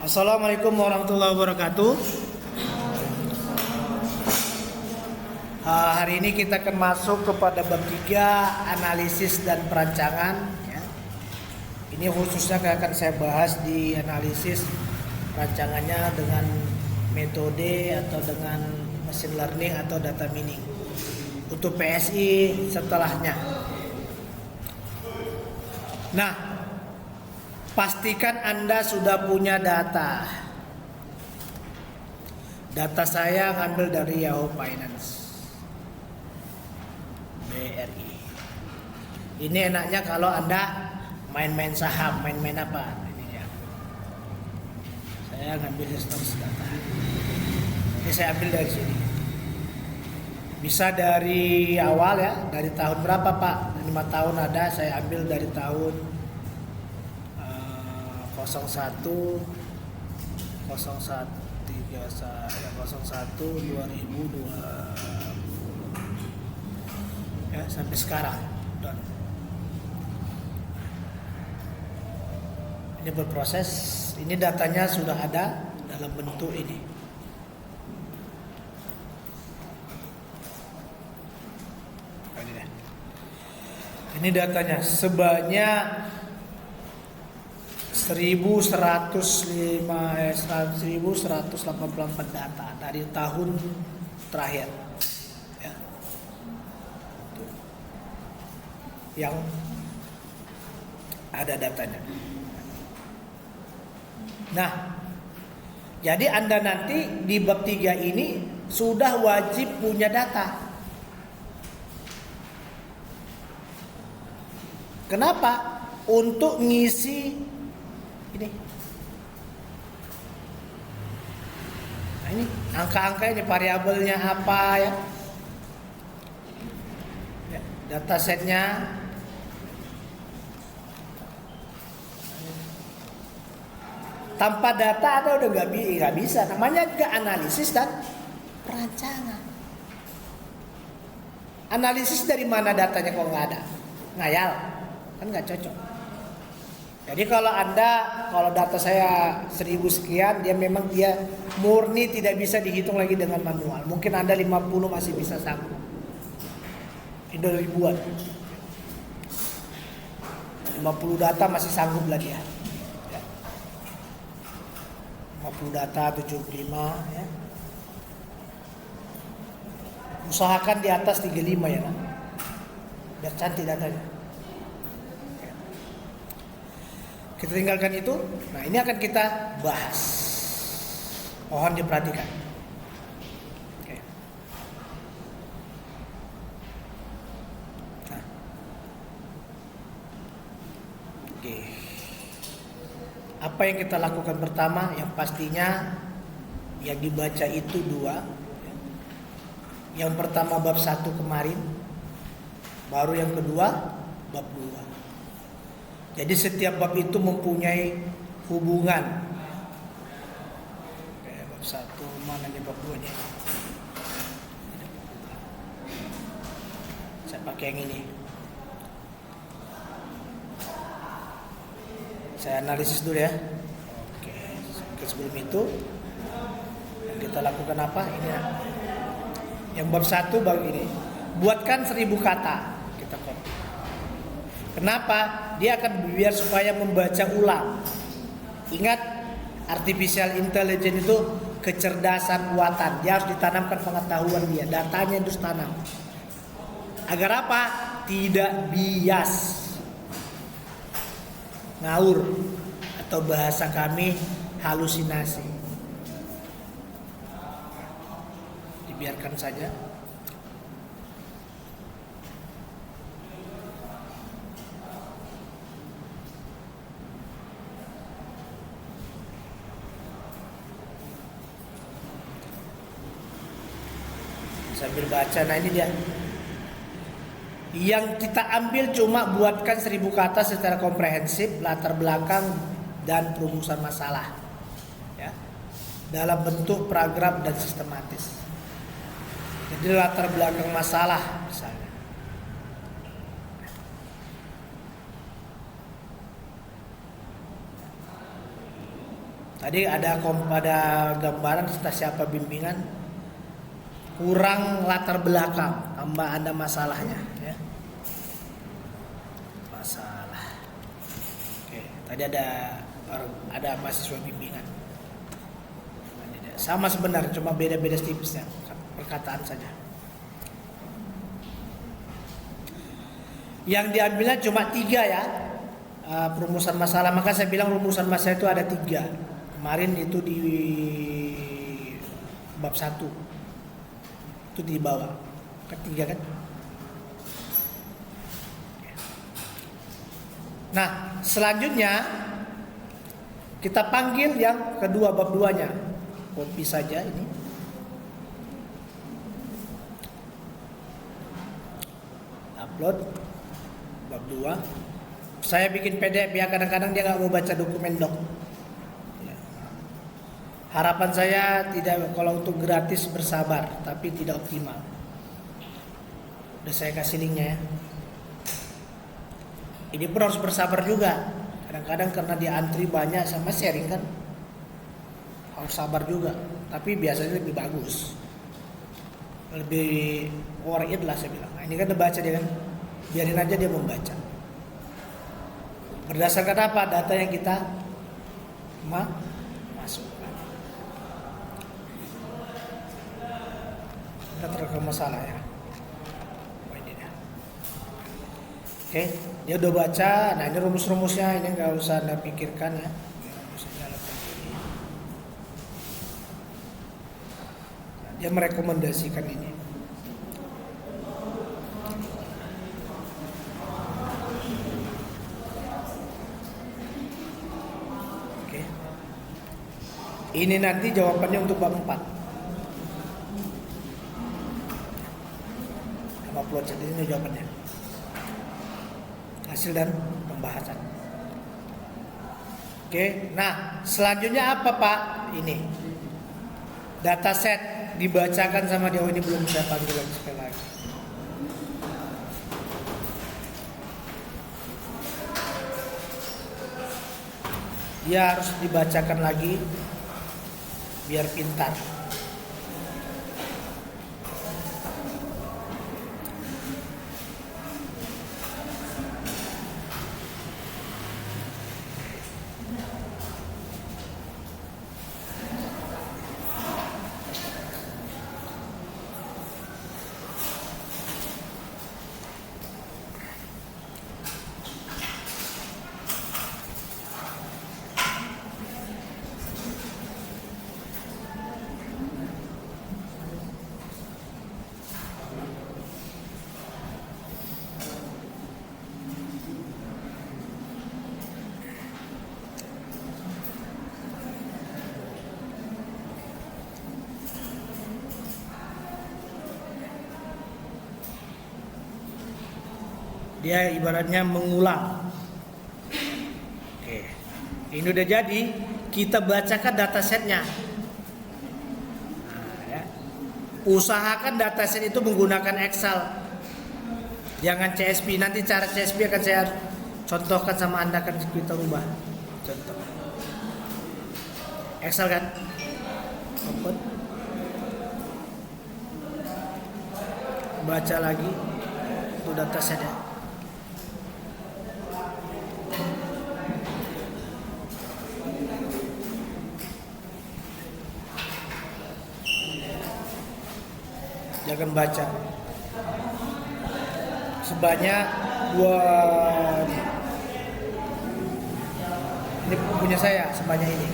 Assalamualaikum warahmatullahi wabarakatuh. Hari ini kita akan masuk kepada bab 3, analisis dan perancangan ya. Ini khususnya akan saya bahas di analisis perancangannya dengan metode atau dengan machine learning atau data mining. Untuk PSI setelahnya. Nah, pastikan Anda sudah punya data. Data saya ngambil dari Yahoo Finance, BRI. Ini enaknya kalau Anda main-main saham, main-main apa? Ini ya. Saya ngambil historis data. Ini saya ambil dari sini. Bisa dari awal ya, dari tahun berapa Pak? 5 tahun ada, saya ambil dari tahun 01 2020 ya sampai sekarang. Dan ini berproses, ini datanya sudah ada dalam bentuk ini. Ini datanya sebanyak 1184 data dari tahun terakhir ya. Yang ada datanya. Nah, jadi Anda nanti di bab 3 ini sudah wajib punya data. Kenapa? Untuk ngisi ini. Nah, ini angka-angka ini variabelnya apa ya? Ya, datasetnya. Tanpa data ada udah nggak bisa. Namanya juga analisis dan perancangan. Analisis dari mana datanya kalau nggak ada? Ngayal, kan nggak cocok. Jadi kalau data saya 1000 sekian, dia murni tidak bisa dihitung lagi dengan manual. Mungkin Anda 50 masih bisa sanggup. Ini ribuan. 50 data masih sanggup lah dia. 50 data 75 ya. Usahakan di atas 35 ya, biar cantik datanya. Kita tinggalkan itu. Nah, ini akan kita bahas. Mohon diperhatikan. Oke. Nah. Oke. Apa yang kita lakukan pertama? Yang pastinya yang dibaca itu 2. Yang pertama bab 1 kemarin, baru yang kedua bab 2. Jadi setiap bab itu mempunyai hubungan. Oke, bab 1 mana nih, bab 2 nih? Saya pakai yang ini. Saya analisis dulu ya. Oke, sebelum itu yang kita lakukan apa? Ini ya. Yang bab 1 bab ini. Buatkan 1000 kata. Kita copy. Kenapa? Dia akan biar supaya membaca ulang. Ingat, artificial intelligence itu kecerdasan buatan. Dia harus ditanamkan pengetahuan dia. Datanya harus tanam. Agar apa? Tidak bias. Ngawur. Atau bahasa kami halusinasi. Dibiarkan saja. Sambil baca, nah ini dia. Yang kita ambil cuma buatkan 1000 kata secara komprehensif, latar belakang dan perumusan masalah, ya, dalam bentuk paragraf dan sistematis. Jadi latar belakang masalah misalnya. Tadi ada gambaran tentang siapa bimbingan, kurang latar belakang, tambah ada masalahnya ya. Masalah. Oke, tadi ada mahasiswa bimbingan. Sama sebenarnya, cuma beda-beda tipisnya, perkataan saja. Yang diambilnya cuma 3 ya, perumusan masalah. Maka saya bilang rumusan masalah itu ada 3. Kemarin itu di bab 1 itu di bawah ketiga kan. Nah selanjutnya kita panggil yang kedua, bab 2-nya. Copy saja ini. Upload bab 2. Saya bikin PDF ya, kadang-kadang dia nggak mau baca dokumen doc. Harapan saya tidak, kalau untuk gratis bersabar, tapi tidak optimal. Udah saya kasih linknya ya. Ini pun harus bersabar juga. Kadang-kadang karena dia antri banyak sama sharing kan, harus sabar juga. Tapi biasanya lebih bagus, lebih worth it lah saya bilang. Nah, ini kan udah baca dia kan, biarin aja dia membaca. Berdasarkan apa? Data yang kita masukkan. Kita terkena masalah ya. Oke, dia udah baca. Nah ini rumus-rumusnya, ini nggak usah anda pikirkan ya. Dia merekomendasikan ini. Oke. Ini nanti jawabannya untuk bab 4. Upload saja ini jawabannya. Hasil dan pembahasan. Oke, nah selanjutnya apa Pak? Ini dataset dibacakan sama dia. Oh, ini belum saya panggil lagi sekali lagi. Dia harus dibacakan lagi biar pintar. Dia ibaratnya mengulang. Oke, ini udah jadi. Kita bacakan datasetnya. Nah, ya. Usahakan dataset itu menggunakan Excel, jangan CSV. Nanti cara CSV akan saya contohkan sama anda, kan kita ubah. Contoh Excel kan. Open. Baca lagi itu datasetnya. Jangan baca sebanyak 2. Ini punya saya sebanyak ini.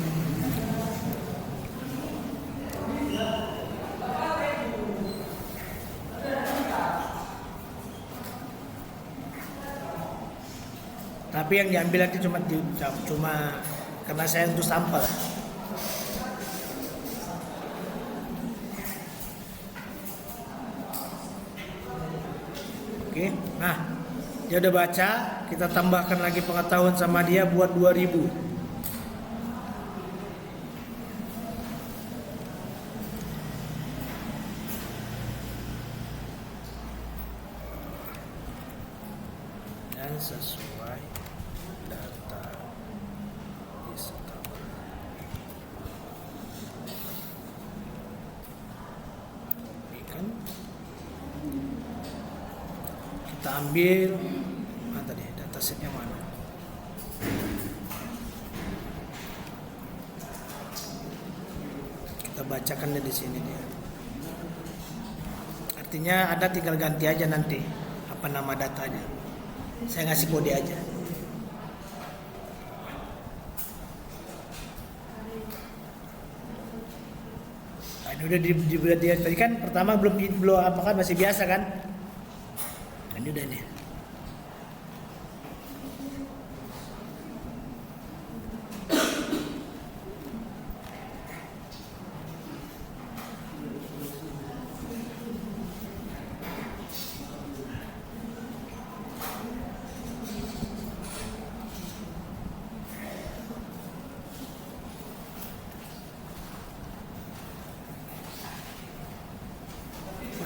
Tapi yang diambil nanti cuma karena saya untuk sampel. Oke, nah dia udah baca, kita tambahkan lagi pengetahuan sama dia buat 2000. Dan sesuai data discover. ambil mana tadi datasetnya mana? Kita bacakan di sini dia. Artinya Anda tinggal ganti aja nanti apa nama datanya. Saya ngasih kode aja. Nah, ini udah dia tadi kan pertama belum apa kan masih biasa kan? Nah, ini udah nih.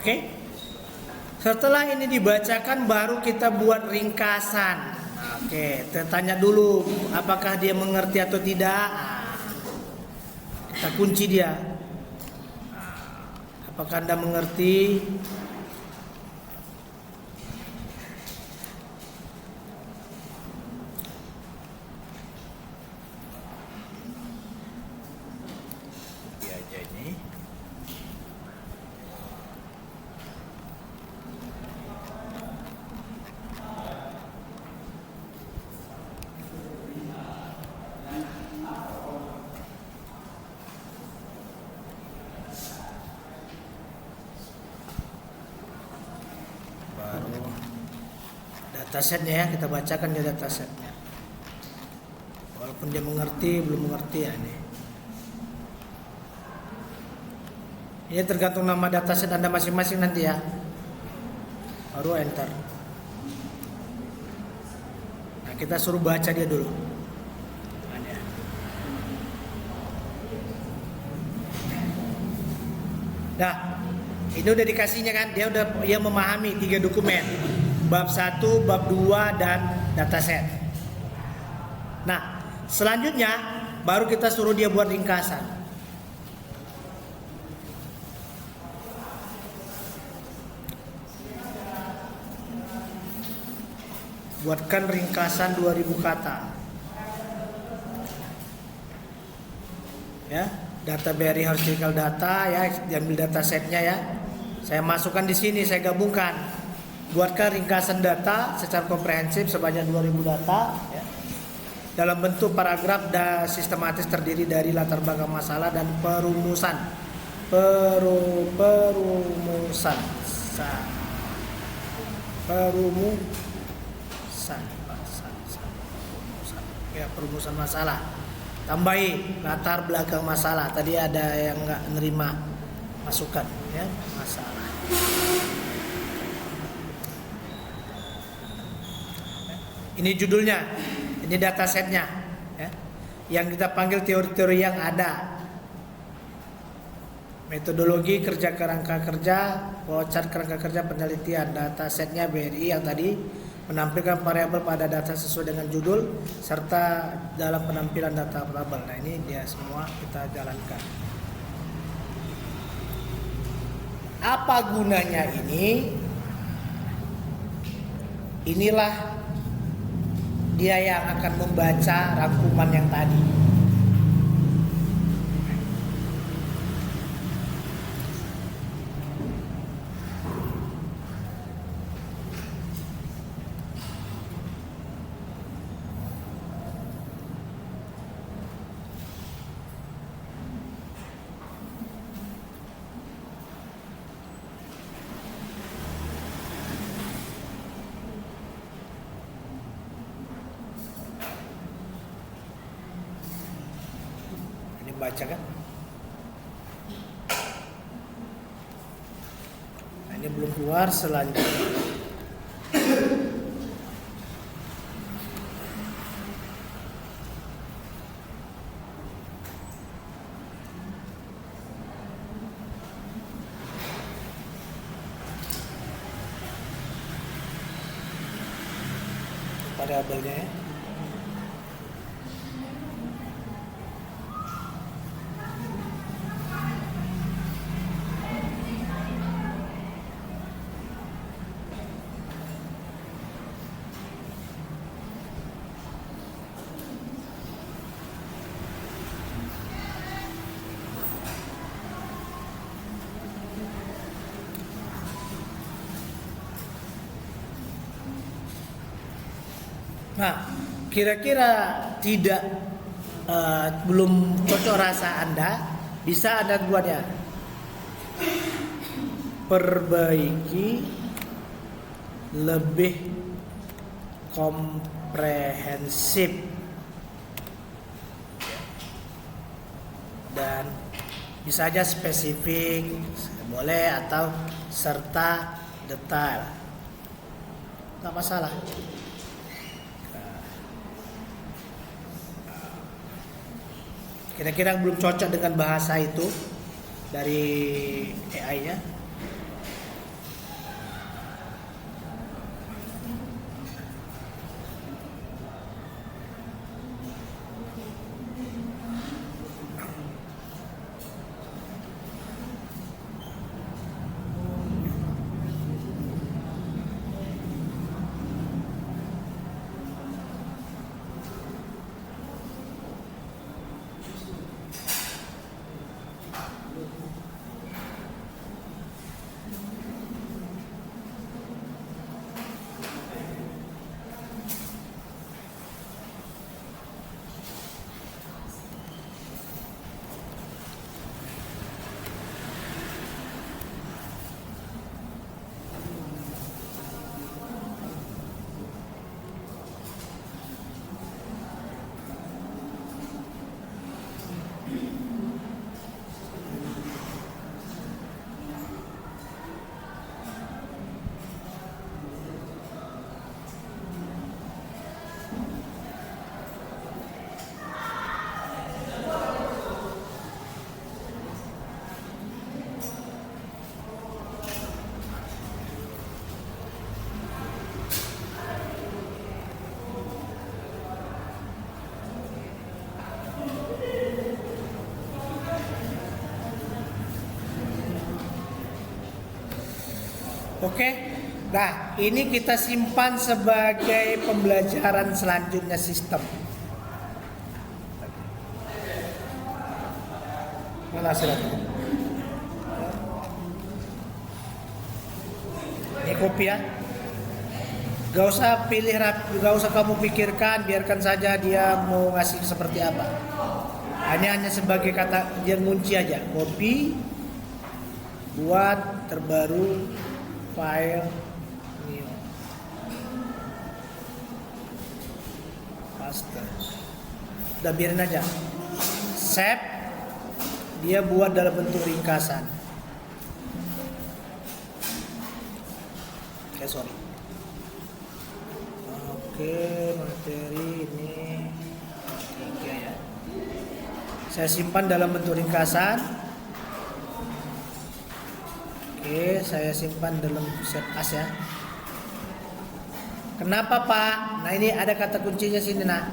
Oke. Setelah ini dibacakan baru kita buat ringkasan. Oke, kita tanya dulu apakah dia mengerti atau tidak. Kita kunci dia. Apakah Anda mengerti? Dia aja ini. Datasetnya ya, kita bacakan dia datasetnya. Walaupun dia mengerti, belum mengerti ya ini. Ini tergantung nama dataset Anda masing-masing nanti ya. Baru enter. Nah, kita suruh baca dia dulu. Nah, ini udah dikasihnya kan, dia memahami 3 dokumen. Bab 1, bab 2 dan dataset. Nah, selanjutnya baru kita suruh dia buat ringkasan. Buatkan ringkasan 2000 kata. Ya, data BRI historical data ya, diambil datasetnya ya. Saya masukkan di sini, saya gabungkan. Buatkan ringkasan data secara komprehensif sebanyak 2000 data ya, dalam bentuk paragraf dan sistematis terdiri dari latar belakang masalah dan perumusan. Perumusan ya, perumusan masalah. Tambahi latar belakang masalah. Tadi ada yang nggak nerima masukan ya, masalah. Ini judulnya, ini datasetnya, ya. Yang kita panggil teori-teori yang ada. Metodologi kerja kerangka kerja, flowchart kerangka kerja penelitian, datasetnya BRI yang tadi menampilkan variabel pada data sesuai dengan judul serta dalam penampilan data tabel. Nah, ini dia semua kita jalankan. Apa gunanya ini? Inilah dia yang akan membaca rangkuman yang tadi. Baca kan? Nah, ini belum keluar selanjutnya. Variabelnya ya. Nah, kira-kira tidak belum cocok rasa Anda, bisa Anda buat ya. Perbaiki lebih komprehensif dan bisa aja spesifik, boleh, atau serta detail, nggak masalah. Kira-kira belum cocok dengan bahasa itu dari AI-nya. Oke, nah ini kita simpan sebagai pembelajaran selanjutnya sistem. Mana hasilnya? Ini kopi ya. Gak usah pilih, gak usah kamu pikirkan, biarkan saja dia mau ngasih seperti apa. Hanya sebagai kata dia ngunci aja. Kopi, buat terbaru, file new, paste. Udah biarin aja. Save, dia buat dalam bentuk ringkasan. Sorry. Oke, materi ini 3 ya. Saya simpan dalam bentuk ringkasan. Oke, saya simpan dalam set as ya. Kenapa Pak? Nah ini ada kata kuncinya sini nak.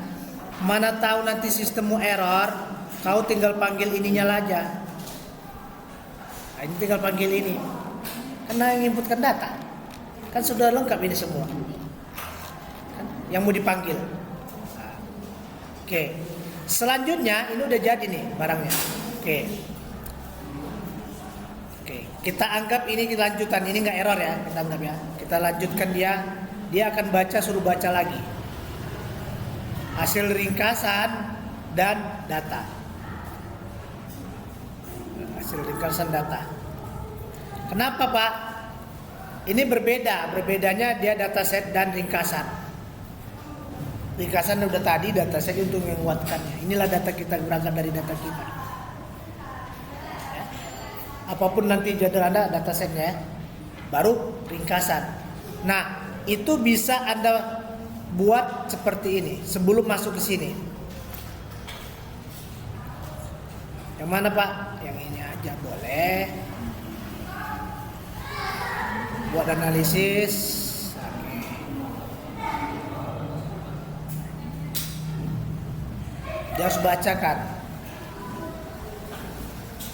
Mana tahu nanti sistemmu error, kau tinggal panggil ininya aja. Nah, ini tinggal panggil ini. Karena yang inputkan data, kan sudah lengkap ini semua. Kan, yang mau dipanggil. Nah, oke, selanjutnya ini udah jadi nih barangnya. Oke. Oke, kita anggap ini lanjutan, ini nggak error ya, kita anggap ya. Kita lanjutkan dia akan baca, suruh baca lagi. Hasil ringkasan dan data. Hasil ringkasan data. Kenapa Pak? Ini berbedanya dia dataset dan ringkasan. Ringkasan udah tadi, dataset untuk menguatkannya. Inilah data kita, berangkat dari data kita. Apapun nanti jadwal Anda datasetnya, baru ringkasan. Nah, itu bisa Anda buat seperti ini sebelum masuk ke sini. Yang mana Pak? Yang ini aja boleh. Buat analisis. Oke. Dia harus bacakan.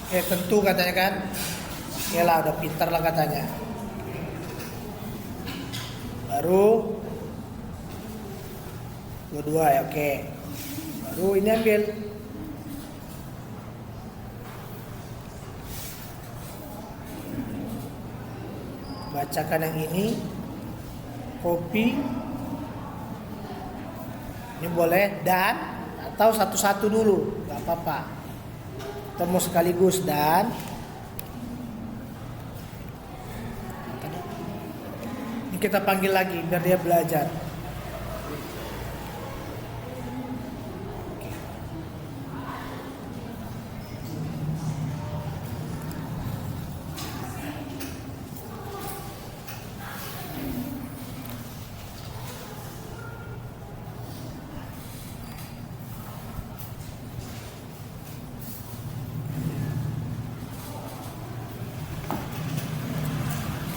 Tentu katanya kan. Yalah udah pintar lah katanya. Baru dua ya, oke. Baru ini ambil. Bacakan yang ini. Copy. Ini boleh dan atau satu-satu dulu, nggak apa-apa. Kita mau sekaligus dan. Ini kita panggil lagi biar dia belajar.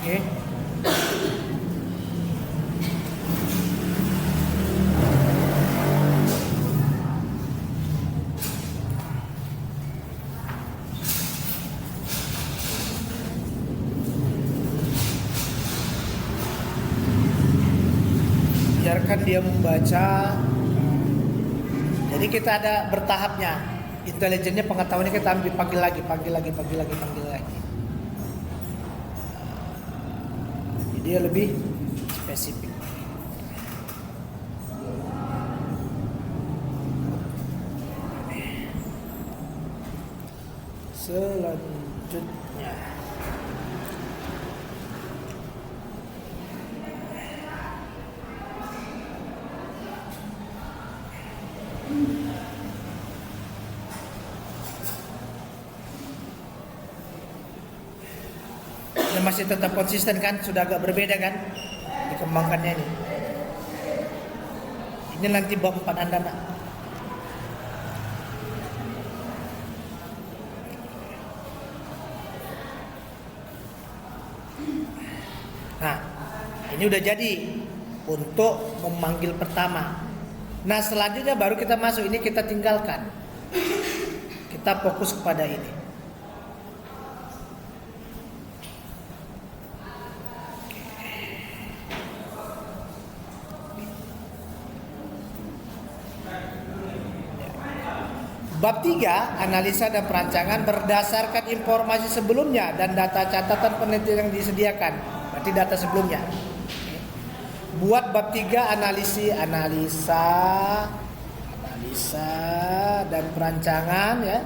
Oke. Biarkan dia membaca. Jadi kita ada bertahapnya. Intelijennya, pengetahuannya kita ambil panggil lagi. Dia lebih spesifik. Selanjutnya masih tetap konsisten kan, sudah agak berbeda kan dikembangkannya ini. Ini nanti bab 4 Anda nak. Nah, ini udah jadi untuk memanggil pertama. Nah, selanjutnya baru kita masuk, ini kita tinggalkan. Kita fokus kepada ini. Bab 3, analisa dan perancangan berdasarkan informasi sebelumnya dan data catatan penelitian yang disediakan. Berarti data sebelumnya. Buat bab 3, analisa dan perancangan ya.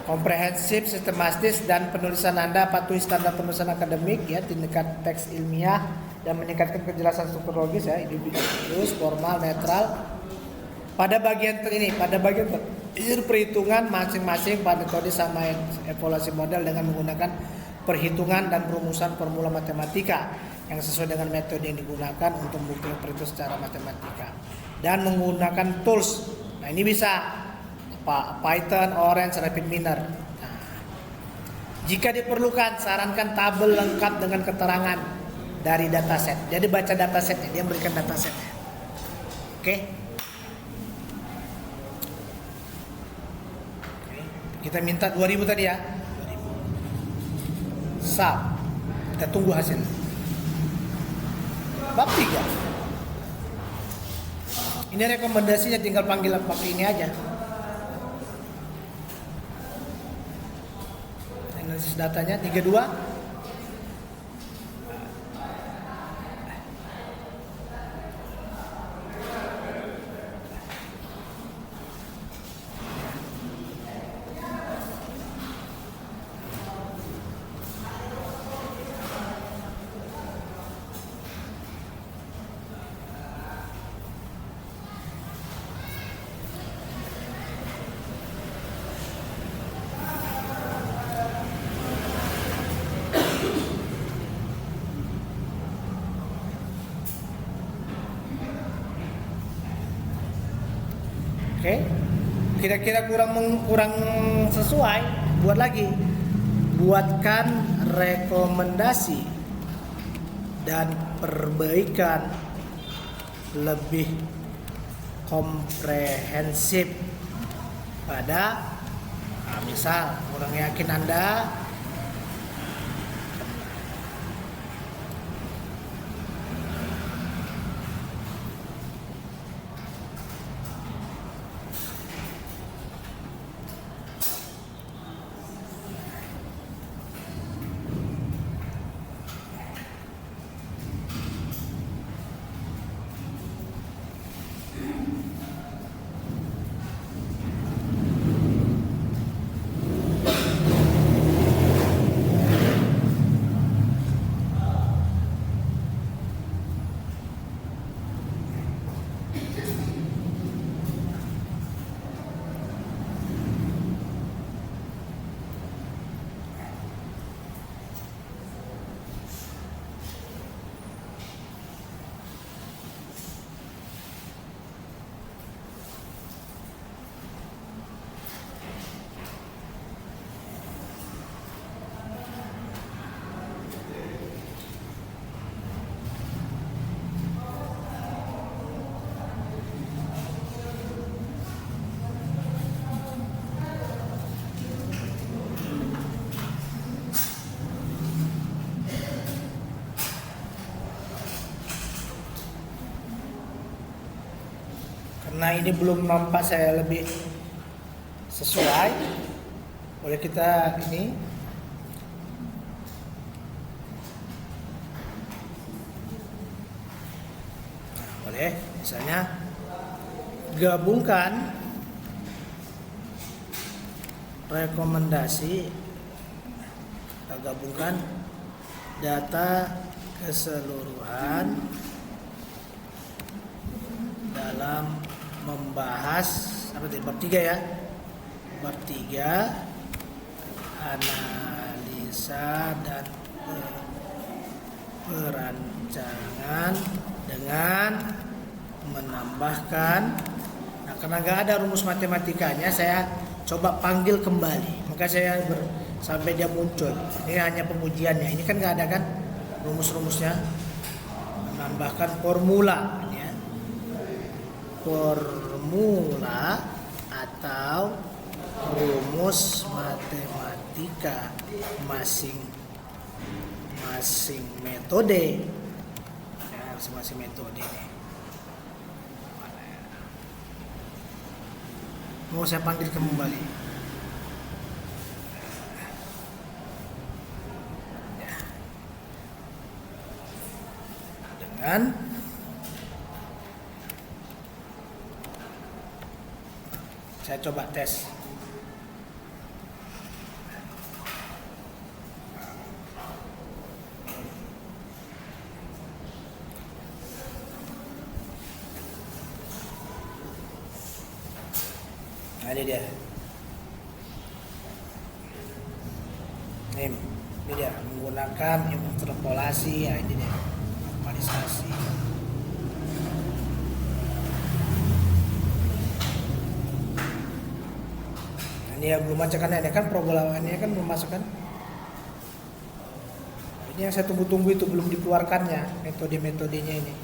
Komprehensif, sistematis dan penulisan Anda patuhi standar penulisan akademik ya, tingkat teks ilmiah dan meningkatkan kejelasan struktur logis ya, individuus, formal, netral. Pada bagian perhitungan masing-masing pada metode sama evaluasi model dengan menggunakan perhitungan dan perumusan formula matematika yang sesuai dengan metode yang digunakan untuk membuktikan perhitungan secara matematika dan menggunakan tools. Nah, ini bisa Python, Orange, RapidMiner. Nah, jika diperlukan, sarankan tabel lengkap dengan keterangan dari dataset. Jadi baca datasetnya, dia memberikan datasetnya. Oke. Kita minta 2000 tadi ya. 2000. Sap. Kita tunggu hasil. Bab 3. Ini rekomendasinya, tinggal panggil pakai ini aja. Analisis datanya 32. Oke, kira-kira kurang sesuai, buat lagi. Buatkan rekomendasi dan perbaikan lebih komprehensif pada misal kurang yakin Anda Nah ini belum nampak saya lebih sesuai, boleh kita ini boleh misalnya gabungkan rekomendasi, kita gabungkan data keseluruhan dalam membahas apa tadi, bab 3 ya, bab 3 analisa dan perancangan dengan menambahkan. Nah karena nggak ada rumus matematikanya, saya coba panggil kembali, maka saya sampai dia muncul. Ini hanya pengujiannya, ini kan nggak ada kan rumus-rumusnya. Menambahkan formula ya. Formula atau rumus matematika masing-masing metode ya, masing-masing metode nih. Mau saya panggil kembali ya. Dengan saya coba tes. Nah, ini dia. Ini dia menggunakan interpolasi. Ya, ini dia normalisasi. Ini yang belum bacakan, ini kan probabilitasnya kan belum masukkan. Ini yang saya tunggu-tunggu itu belum dikeluarkannya metode-metodenya ini.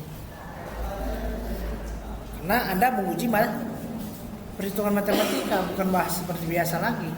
Karena Anda menguji malah perhitungan matematika, bukan bahas seperti biasa lagi.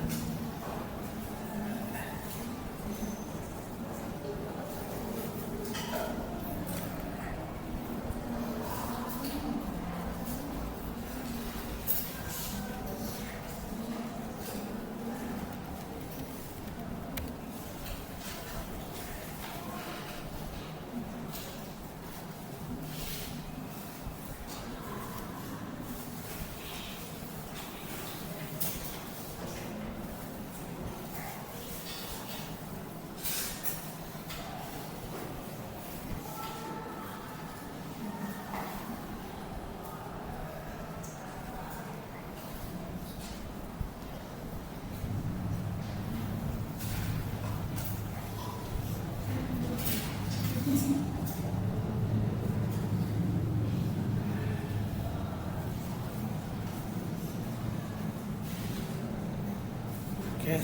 Oke. Ya.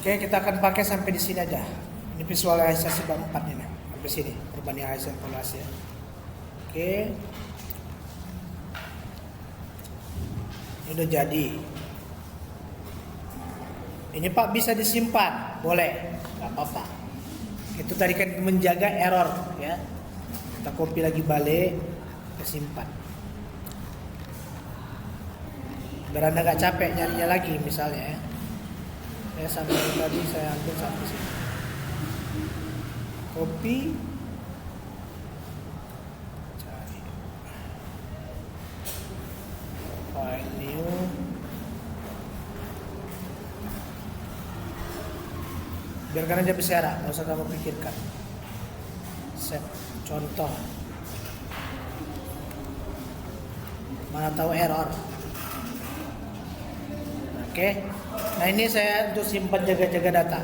Oke, kita akan pakai sampai di sini aja. Ini visualisasi bab 4 ini. Sampai sini, perbandingan hasil evaluasi ya. Oke. Ini udah jadi. Ini Pak bisa disimpan, boleh, nggak apa-apa. Itu tadi kan menjaga error ya. Kita copy lagi balik, kita simpan. Biar Anda nggak capek nyarinya lagi misalnya ya. Saya sampai tadi saya ambil sampai sini. Copy. Cari. File new. Biarkan aja bicara, nggak usah kamu pikirkan. Set contoh. Mana tahu error. Oke. Nah ini saya untuk simpan jaga-jaga data.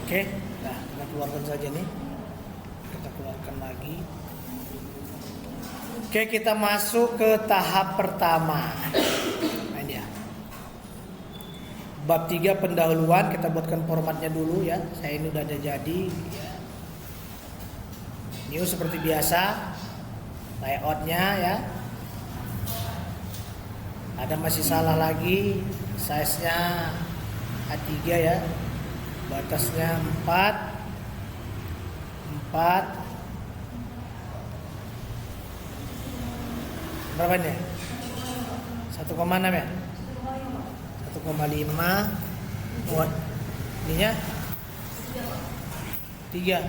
Oke, nah kita keluarkan saja nih. Kita keluarkan lagi. Oke, kita masuk ke tahap pertama. Nah ini ya. Bab 3 pendahuluan, kita buatkan formatnya dulu ya. Saya ini udah ada jadi ya. New seperti biasa. Layoutnya ya. Ada masih salah lagi. Size-nya A3 ya. Batasnya 4 berapa nih? 1,6 ya? 1,5 buat ininya 3.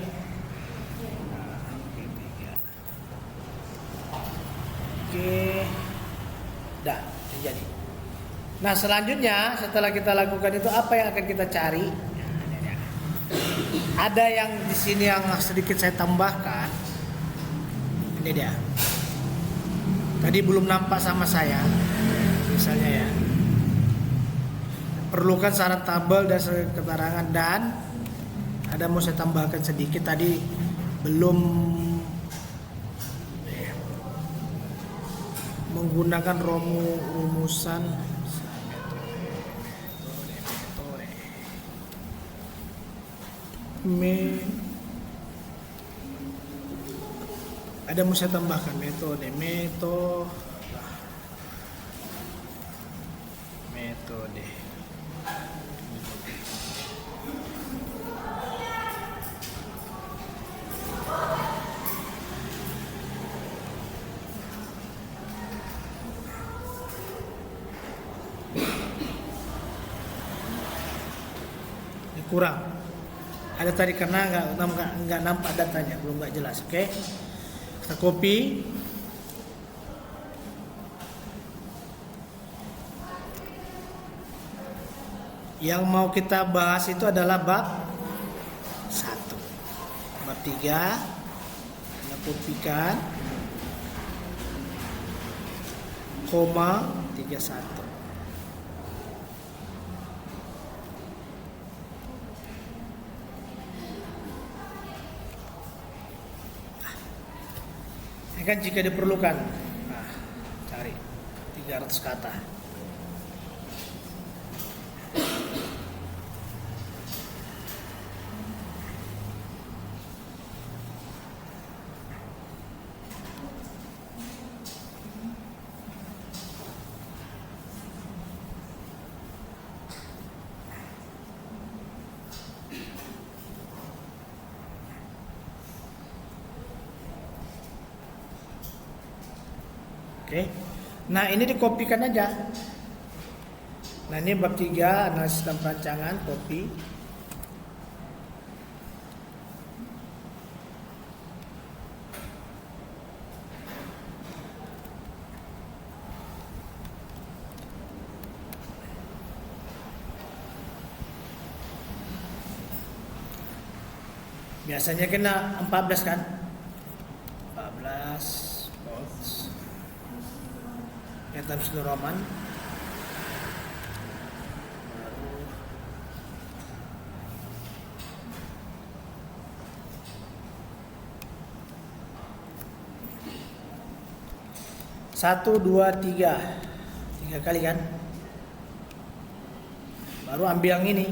Oke. Dah, jadi. Nah, selanjutnya setelah kita lakukan itu apa yang akan kita cari? Ada yang di sini yang sedikit saya tambahkan. Ini dia. Tadi belum nampak sama saya. Misalnya ya. Perlukan syarat tabel dan keterangan dan ada mau saya tambahkan sedikit tadi belum menggunakan rumusan ada mau saya tambahkan metode kurang. Ada tadi karena nggak nampak datanya, belum nggak jelas. Oke, kita copy. Yang mau kita bahas itu adalah bab 1. Bab 3 kita kopikan koma 31. Kan jika diperlukan, nah, cari 300 kata. Oke. Nah, ini dikopikan aja. Nah, ini bab 3 analisis dan perancangan, copy. Biasanya kena 14 kan? 14 volts. Ya, Times New Roman. Satu, dua, tiga kali kan, baru ambil yang ini.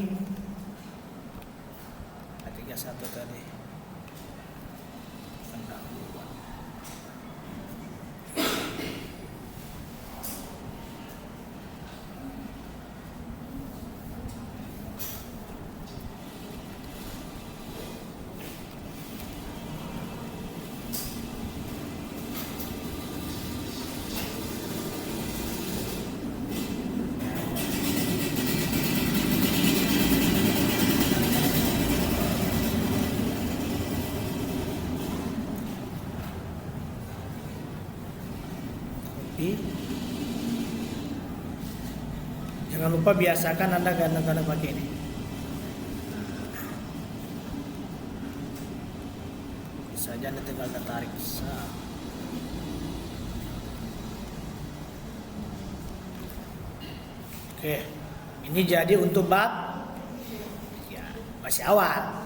31 tadi. Jangan lupa biasakan Anda ganda-ganda pakai ini. Bisa aja Anda tinggal tarik. Oke, ini jadi untuk bab ya, masih awal.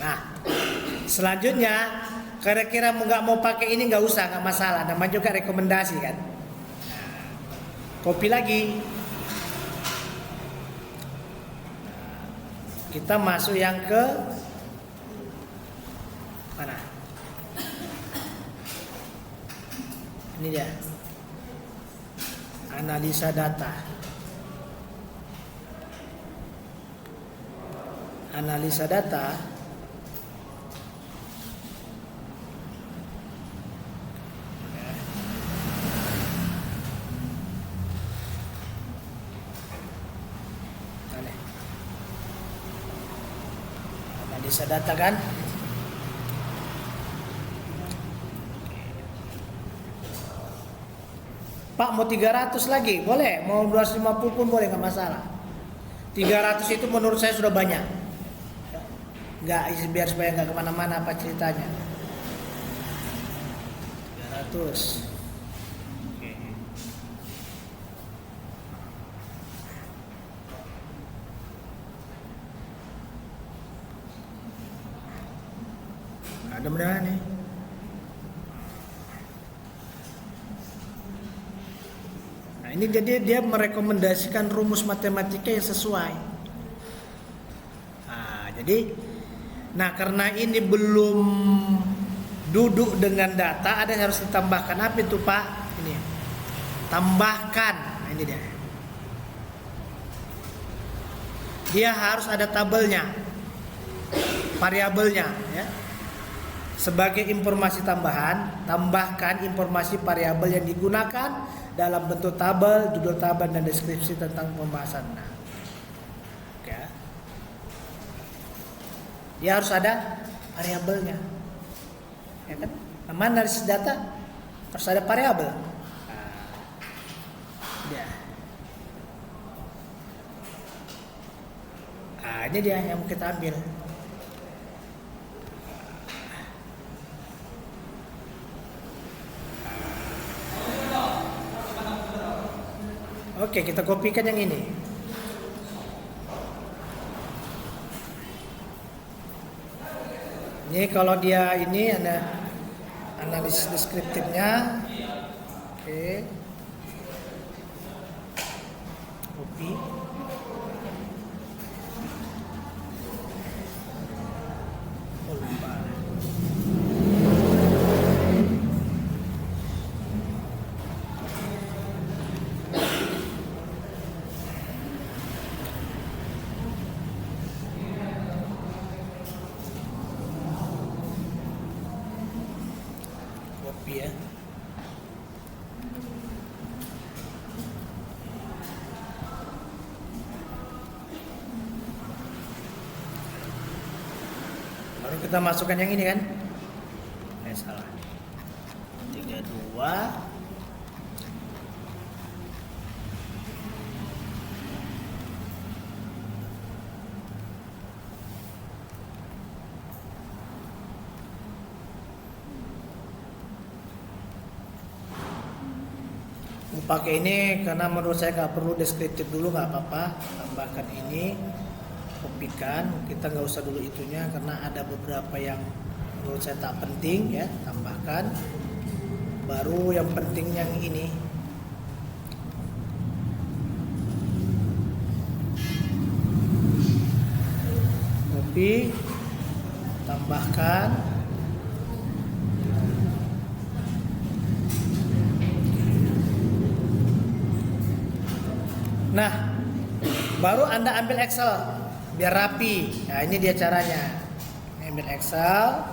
Nah, selanjutnya kira-kira nggak mau pakai ini nggak usah, nggak masalah. Namanya juga rekomendasi kan. Kopi lagi. Kita masuk yang ke mana? Ini dia. Analisa data. Analisa data. Analisa data kan? Pak mau 300 lagi? Boleh, mau 250 pun boleh, nggak masalah. 300 itu menurut saya sudah banyak. Nggak, biar supaya nggak kemana-mana apa ceritanya. 300. Ada beneran nih. Nah, ini jadi dia merekomendasikan rumus matematika yang sesuai. Nah, karena ini belum duduk dengan data, ada yang harus ditambahkan. Apa itu Pak? Ini tambahkan. Nah, ini dia. Dia harus ada tabelnya, variabelnya, ya. Sebagai informasi tambahan, tambahkan informasi variabel yang digunakan dalam bentuk tabel, judul tabel, dan deskripsi tentang pembahasan. Nah, oke. Dia harus ada variabelnya, ya kan? Nama analisis data harus ada variabel. Ya. Nah, ini dia yang kita ambil. Oke, kita kopikan yang ini. Ini kalau dia ini ada analisis deskriptifnya. Oke. Copy. Oh, lupa. Ya. Baru kita masukkan yang ini kan? Salah. 32. pakai ini karena menurut saya nggak perlu deskriptif dulu, nggak apa-apa. Tambahkan ini, kopikan. Kita nggak usah dulu itunya karena ada beberapa yang menurut saya tak penting ya. Tambahkan. Baru yang penting yang ini. Copy, tambahkan. Nah, baru Anda ambil Excel biar rapi. Nah, ini dia caranya. Ambil Excel.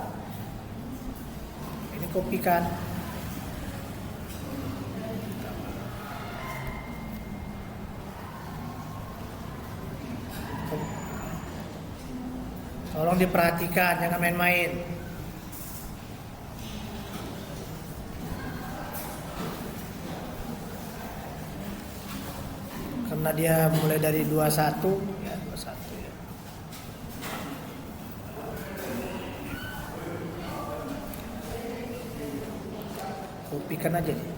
Ini kopikan. Tolong diperhatikan, jangan main-main. Karena dia mulai dari 21 ya, 21 ya. Kopikan aja nih.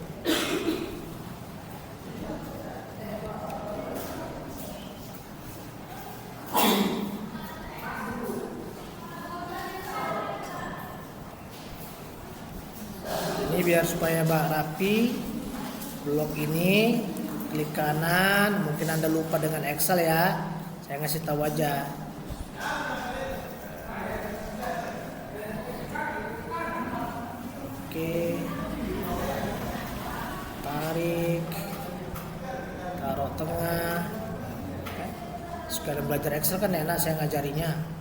Ini biar supaya rapi. Blok ini klik kanan, mungkin Anda lupa dengan Excel ya. Saya ngasih tahu aja. Oke. Tarik. Taruh tengah. Sekalian belajar Excel kan enak saya ngajarinya.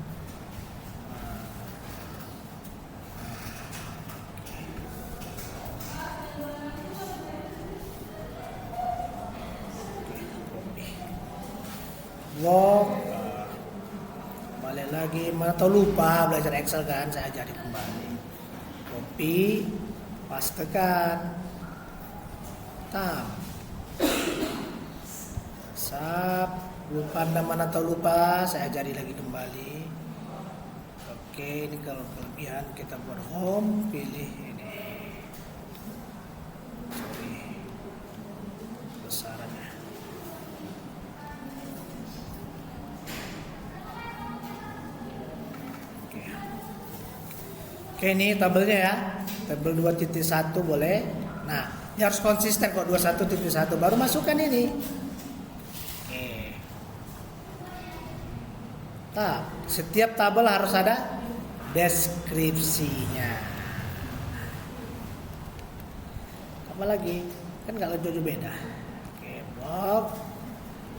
Blok, balik lagi, mana tahu lupa belajar Excel kan, saya ajari kembali. Copy, pastekan, tab, sap, lupa Anda mana tahu lupa, saya ajari lagi kembali. Oke, ini kalau kelebihan kita buat home, pilih ini. Sorry, besarannya. Oke, ini tabelnya ya. Tabel 2.1 boleh. Nah, ini harus konsisten kok 21.1 baru masukkan ini. Oke. Setiap tabel harus ada deskripsinya. Apa lagi? Kan kalau jauh beda. Oke, blok.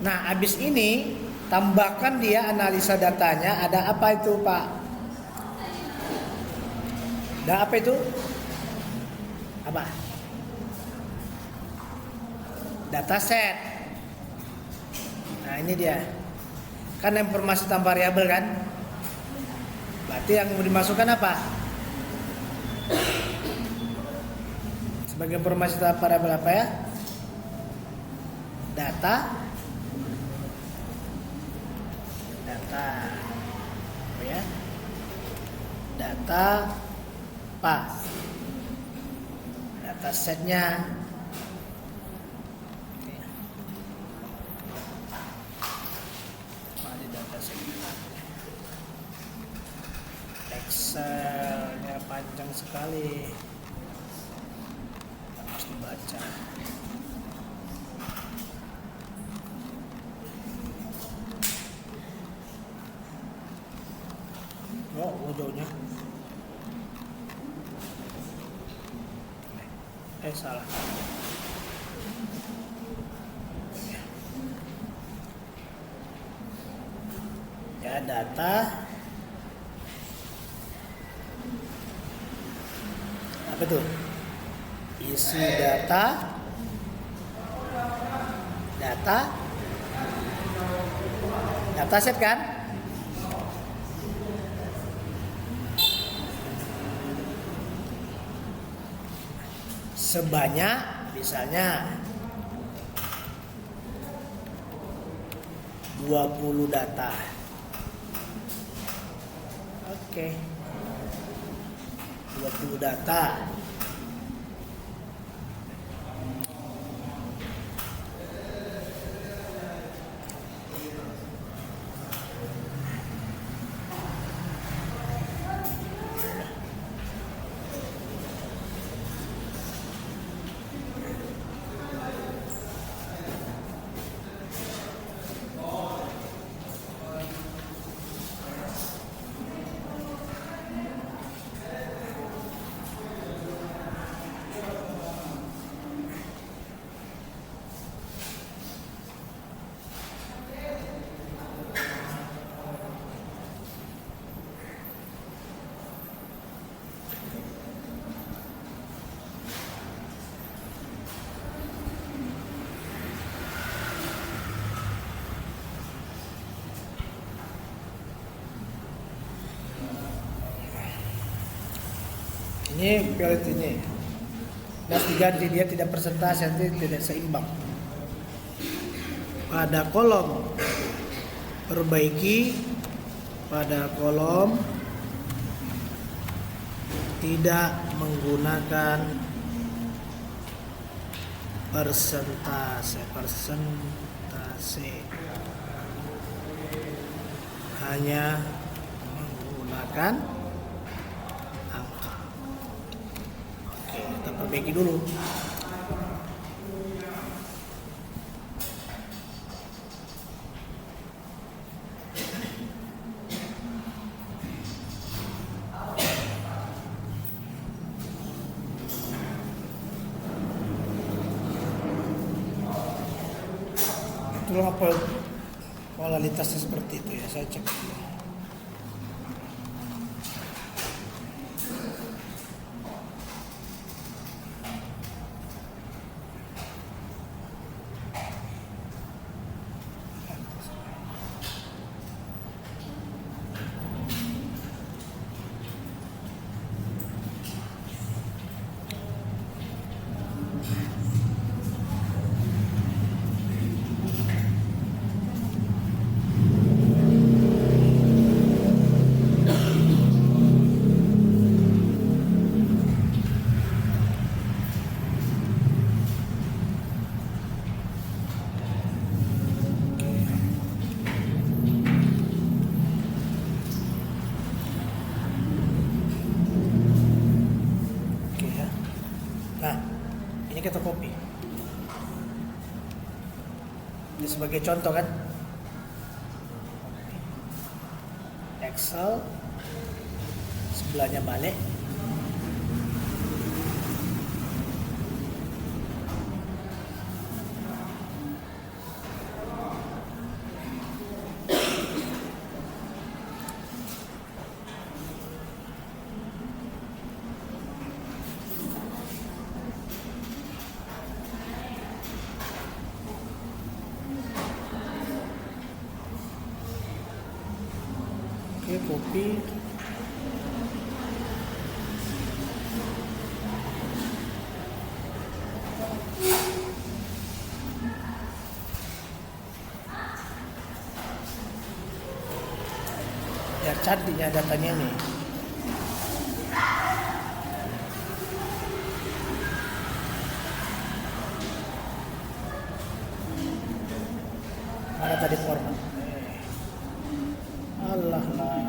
Nah, habis ini tambahkan dia analisa datanya. Ada apa itu, Pak? Ada apa itu? Apa? Dataset. Nah, ini dia. Kan informasi tanpa variabel kan? Berarti yang mau dimasukkan apa? Sebagai informasi tanpa variabel apa ya? Data. Apa ya? Data apa? Data setnya. Mana data setnya? Excelnya panjang sekali, harus dibaca. Oh, jauhnya. Salah. Ya, data. Apa tuh? Isi data. Dataset kan? Sebanyak misalnya 20 data. Oke. 20 data. Ini violet ini. Gas diganti, dia tidak persentase, nanti tidak seimbang. Pada kolom perbaiki, pada kolom tidak menggunakan persentase, hanya menggunakan angka. Oke, kita perbaiki dulu. Itulah apa kualitasnya seperti itu ya, saya cek dulu. Nah, ini kita copy. Ini sebagai contoh kan. Excel sebelahnya balik. Oke, copy. Biar cantiknya datanya nih. Mana tadi format? Allah lah.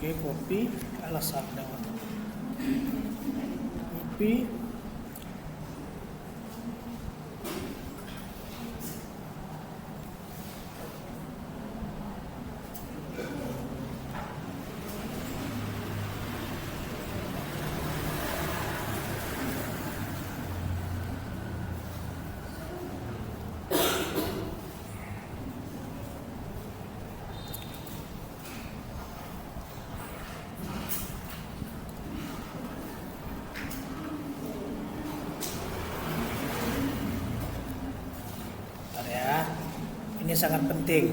Oke, copy. Alasan lewat. Copy. Ini sangat penting.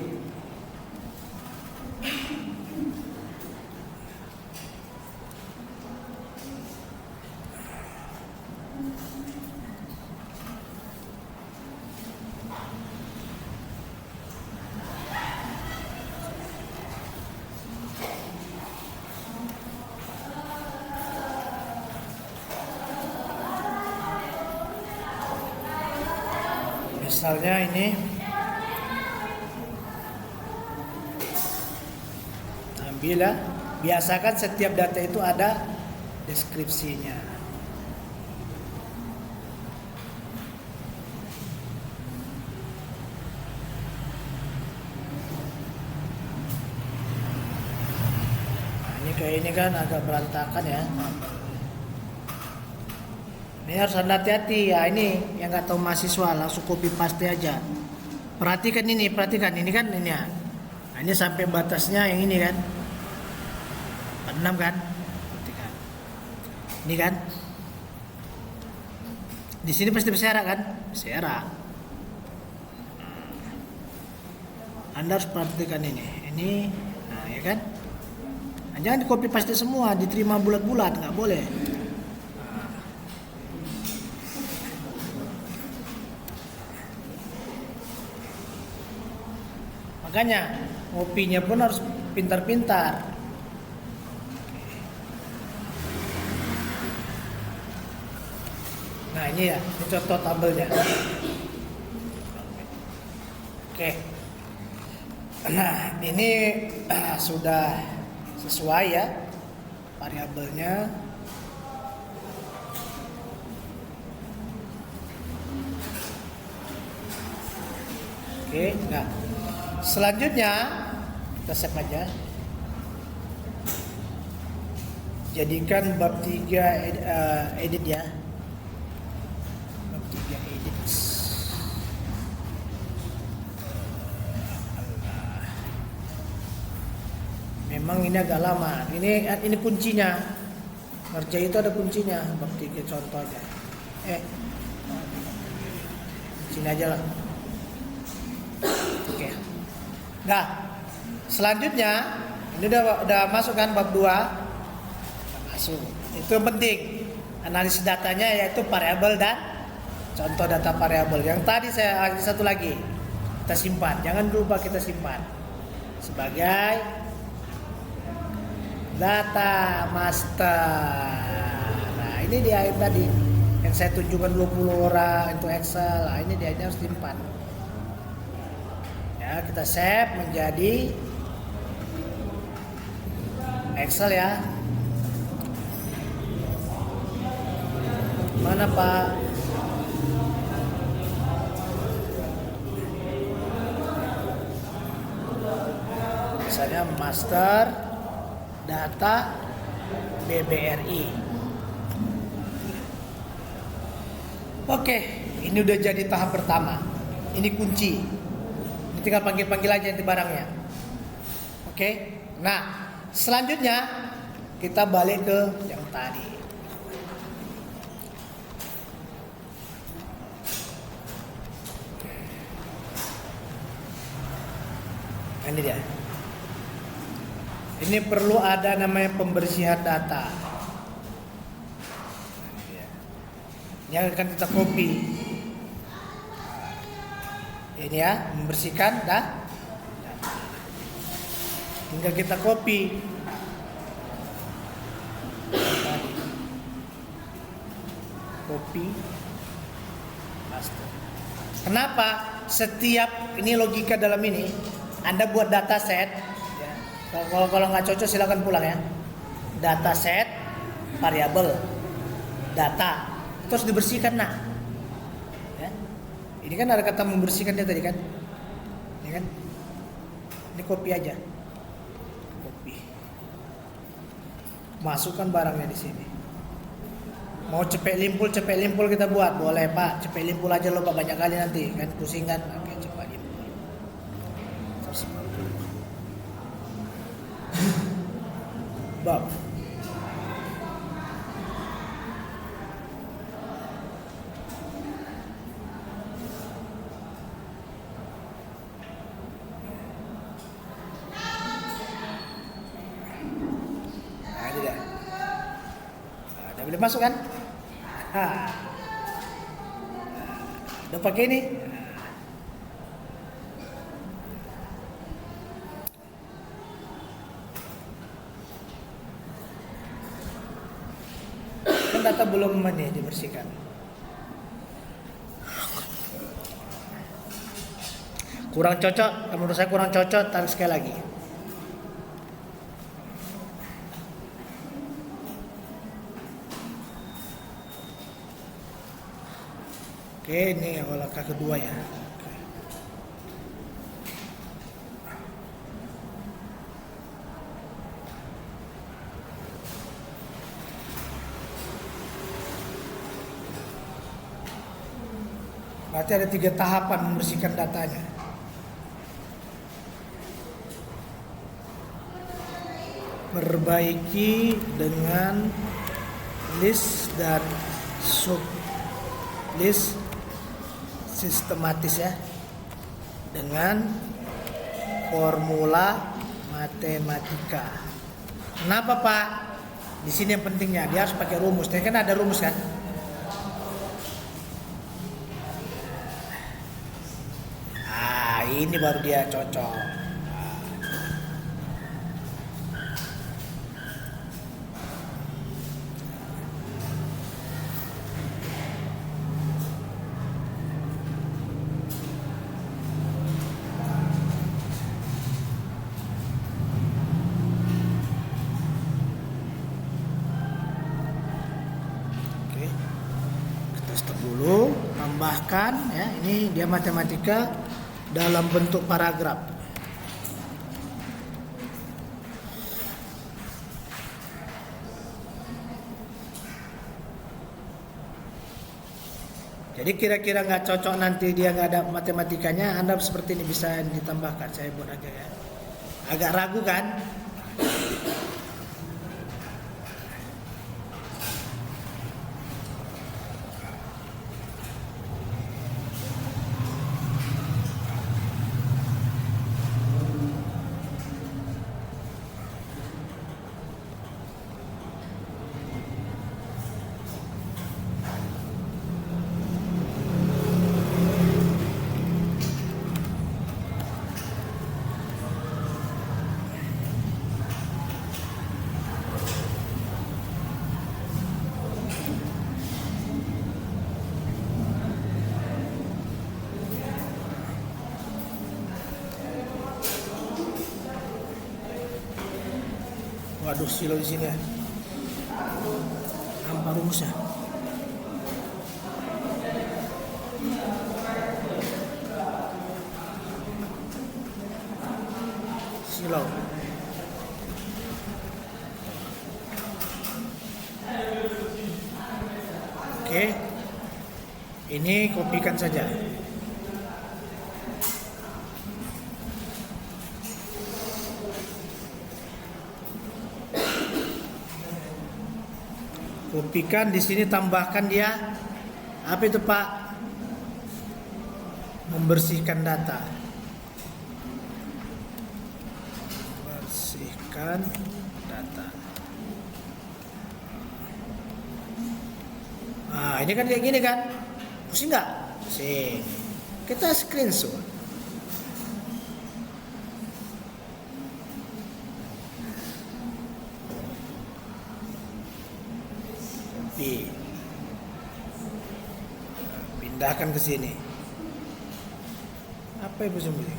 Misalnya ini ambil, biasakan setiap data itu ada deskripsinya. Nah, ini kayak ini kan agak berantakan ya. Ini harus hati-hati ya, ini yang nggak tahu mahasiswa langsung copy paste aja. Perhatikan ini kan ini ya. Nah, ini sampai batasnya yang ini kan 46 kan. Ini kan. Di sini pasti berserak kan? Berserak. Anda harus perhatikan ini. Ini, nah ya kan? Nah, jangan di copy paste semua, diterima bulat-bulat, nggak boleh. Makanya ngopinya pun harus pintar-pintar. Nah ini ya, ini contoh tabelnya. Oke. Nah ini sudah sesuai ya variabelnya. Oke, nah selanjutnya kita save aja. Jadikan bab 3 edit ya. Bab 3 edit. Memang ini agak lama. Ini kuncinya. Ngerjain itu ada kuncinya. Bab 3 contoh aja. Sini aja lah. Oke. Nah, selanjutnya ini udah masuk kan bab 2. Masuk. Itu yang penting. Analisis datanya yaitu variabel dan contoh data variabel. Yang tadi saya satu lagi. Kita simpan. Jangan lupa kita simpan. Sebagai data master. Nah, ini dia yang tadi yang saya tunjukkan 20 orang untuk Excel. Nah, ini dia harus simpan. Ya, kita save menjadi Excel ya. Mana Pak? Misalnya master data BBRI. Oke, ini udah jadi tahap pertama. Ini kunci. Ini tinggal panggil-panggil aja nanti barangnya. Oke. Nah, selanjutnya kita balik ke yang tadi. Ini dia. Ini perlu ada namanya pembersihan data. Yang akan kita copy. Ini ya, membersihkan data. Tinggal kita copy. Copy. Paste. Kenapa? Setiap ini logika dalam ini, Anda buat data set. Kalau nggak cocok silakan pulang ya. Data set, variabel, data, terus dibersihkan nak. Ya. Ini kan ada kata membersihkan dia tadi kan, ya kan? Ini copy aja, copy. Masukkan barangnya di sini. Mau cepet limpul kita buat, boleh Pak. Cepet limpul aja lo Pak, banyak kali nanti kan pusing kan. Oke, cepet limpul. Bab. Nah, ini dah. Udah boleh masuk kan? Udah pakai ini. Data belum dibersihkan. Kurang cocok, menurut saya kurang cocok, tarik sekali lagi. Oke, ini awal langkah kedua ya. Berarti ada 3 tahapan membersihkan datanya. Perbaiki dengan list dan sub list sistematis ya, dengan formula matematika. Kenapa Pak? Di sini yang pentingnya dia harus pakai rumus. Tapi kan ada rumus kan? Ini baru dia cocok. Dulu tambahkan ya, ini dia matematika dalam bentuk paragraf. Jadi kira-kira nggak cocok nanti dia nggak ada matematikanya, Anda seperti ini bisa ditambahkan. Saya buat aja ya. Agak ragu kan? Waduh, silo di sini ya. Nampak rumusnya. Silo. Oke. Ini kopikan saja. Kopikan di sini, tambahkan dia apa itu Pak? Membersihkan data. Bersihkan data. Nah, ini kan kayak gini kan? Pusing nggak? Pusing. Kita screenshot. Pindahkan ke sini. Apa Ibu sembunyi?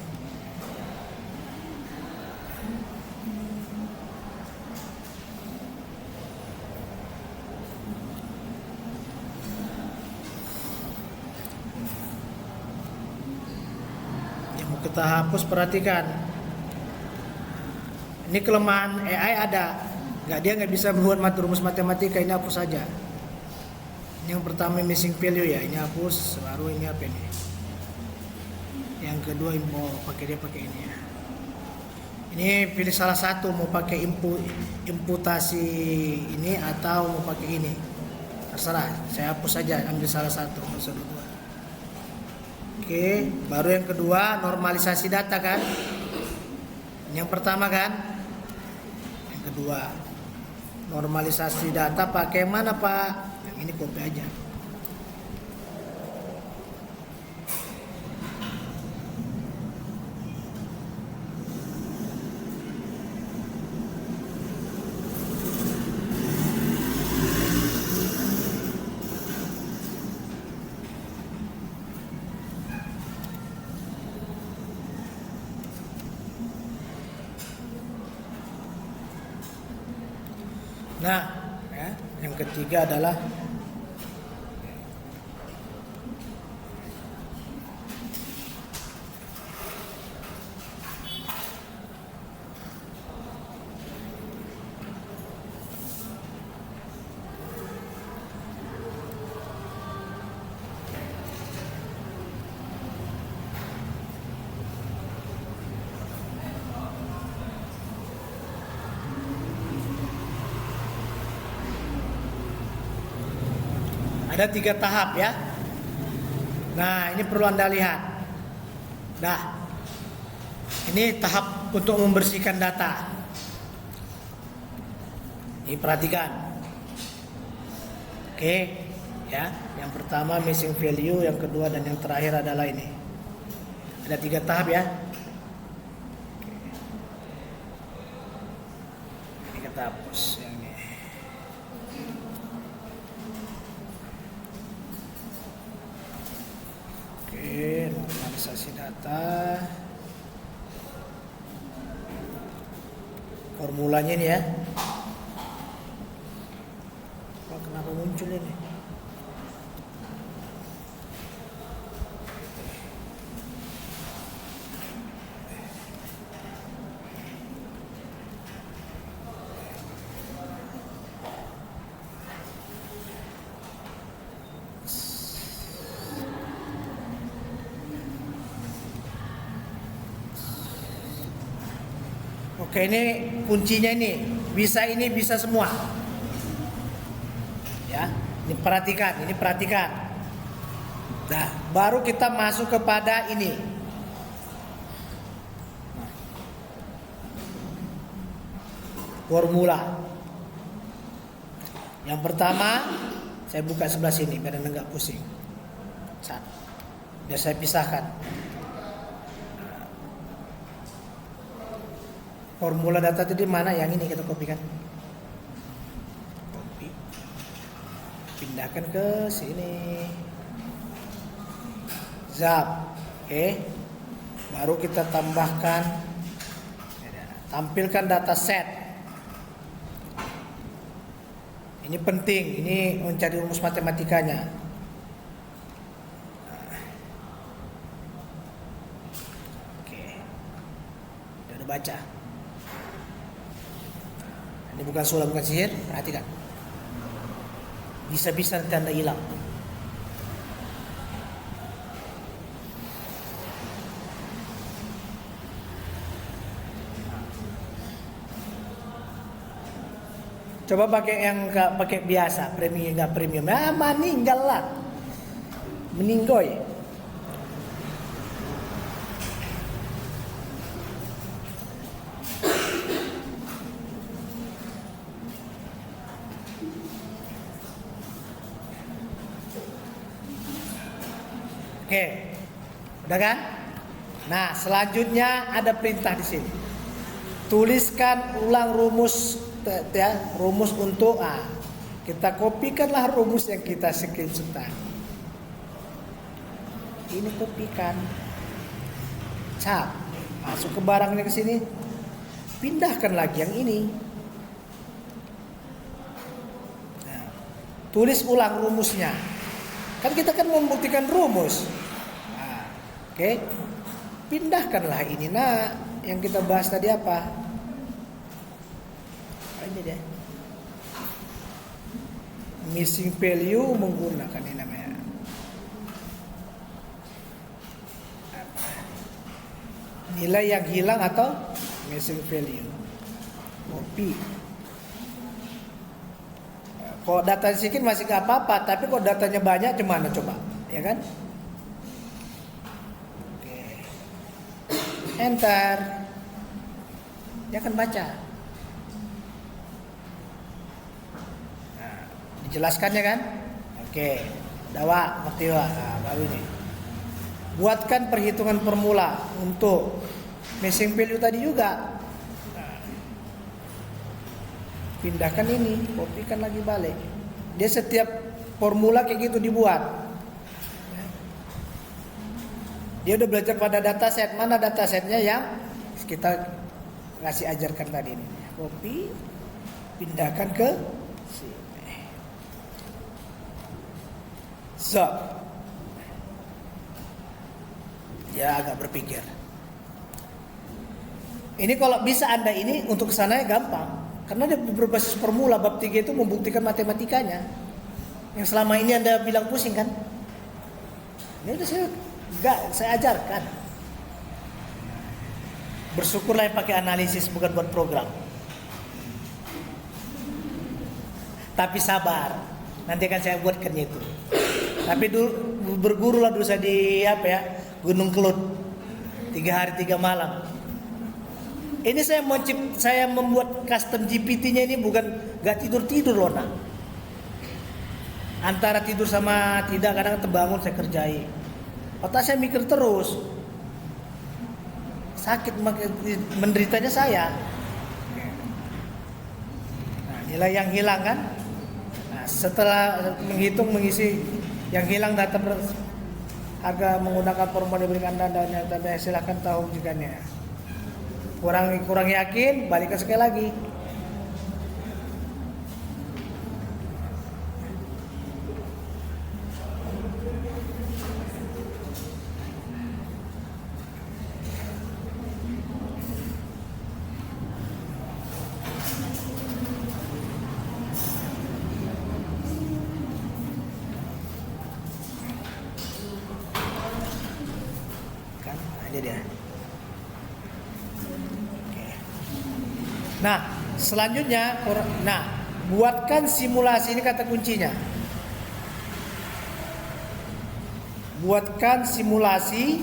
Yang mau kita hapus, perhatikan. Ini kelemahan AI ada. Dia nggak bisa membuat rumus matematika, ini hapus saja. Yang pertama missing value ya, ini hapus, baru ini apa ini? Yang kedua mau pakai ini ya. Ini pilih salah satu, mau pakai imputasi ini atau mau pakai ini. Terserah, saya hapus saja, ambil salah satu, dua. Oke, baru yang kedua normalisasi data kan? Yang pertama kan? Yang kedua normalisasi data pakai mana Pak? Ini copy aja. Nah, ya, yang ketiga adalah Ada 3 tahap ya. Nah, ini perlu Anda lihat. Nah, ini tahap untuk membersihkan data. Ini perhatikan. Oke, ya. Yang pertama missing value, yang kedua dan yang terakhir adalah ini. Ada 3 tahap ya. Ini kita hapus yang ini. Oke, normalisasi data. Formulanya ini ya. Oh, kenapa muncul ini? Oke, ini kuncinya ini bisa semua. Ya, ini perhatikan. Nah, baru kita masuk kepada ini. Formula. Yang pertama, saya buka sebelah sini biar Anda nggak pusing. Biar saya pisahkan. Formula data itu di mana? Yang ini kita kopikan. Copy. Pindahkan ke sini. Zap. Oke. Baru kita tambahkan. Tampilkan data set. Ini penting. Ini mencari rumus matematikanya. Oke. Udah baca. Ini bukan sulap, bukan sihir. Perhatikan. Bisa-bisa nanti Anda hilang. Coba pakai yang pakai biasa, premium nggak premium. Ah, meninggal lah. Meninggoy. Oke, udah kan? Nah, selanjutnya ada perintah di sini. Tuliskan ulang rumus, ya, rumus untuk kita kopikanlah rumus yang kita screenshot tadi. Ini kopikan, cap, masuk ke barangnya ke sini, pindahkan lagi yang ini. Nah, tulis ulang rumusnya. Kan kita kan membuktikan rumus. Nah, oke. Pindahkanlah ini. Nah, yang kita bahas tadi apa? Ini deh. Missing value menggunakan ini namanya. Nilai yang hilang atau missing value. Copy. Kalau data sedikit masih gak apa-apa, tapi kalau datanya banyak gimana coba, ya kan? Oke. Enter. Dia akan baca. Nah, dijelaskannya kan? Oke. Dawa, ngerti wa. Nah, baru ini. Buatkan perhitungan formula untuk missing value tadi juga. Pindahkan ini, kopikan lagi balik. Dia setiap formula kayak gitu dibuat. Dia udah belajar pada dataset. Mana datasetnya yang kita ngasih ajarkan tadi ini. Copy, pindahkan ke sini. Zap. Ya agak berpikir. Ini kalau bisa Anda ini untuk kesana gampang. Karena dia berbasis formula, bab 3 itu membuktikan matematikanya. Yang selama ini Anda bilang pusing kan? Ini udah saya ajarkan. Bersyukurlah yang pakai analisis bukan buat program. Tapi sabar. Nanti akan saya buatkan itu. Tapi dulu bergurulah dulu saya di Gunung Kelut 3 hari 3 malam. Ini saya membuat custom GPT-nya ini bukan gak tidur loh nak. Antara tidur sama tidak, kadang terbangun saya kerjai. Otak saya mikir terus. Sakit menderitanya saya. Nah, nilai yang hilang kan. Nah, setelah mengisi yang hilang data harga menggunakan formula diberikan dan silahkan tahu jikanya. Kurang yakin, balikan sekali lagi. Kan, ini dia. Nah, selanjutnya, buatkan simulasi, ini kata kuncinya. Buatkan simulasi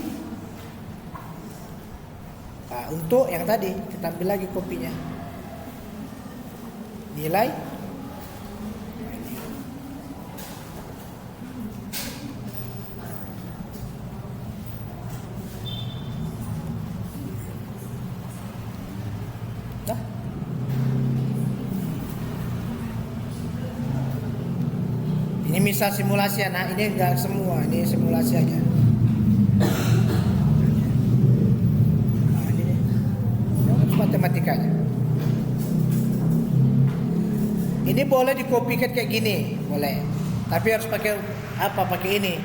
untuk yang tadi, kita ambil lagi kopinya. Nilai. Ini misal simulasi ya, nah ini enggak semua, ini simulasi aja. Nah, ini matematikanya. Ini boleh dikopikan kayak gini, boleh. Tapi harus pakai pakai ini.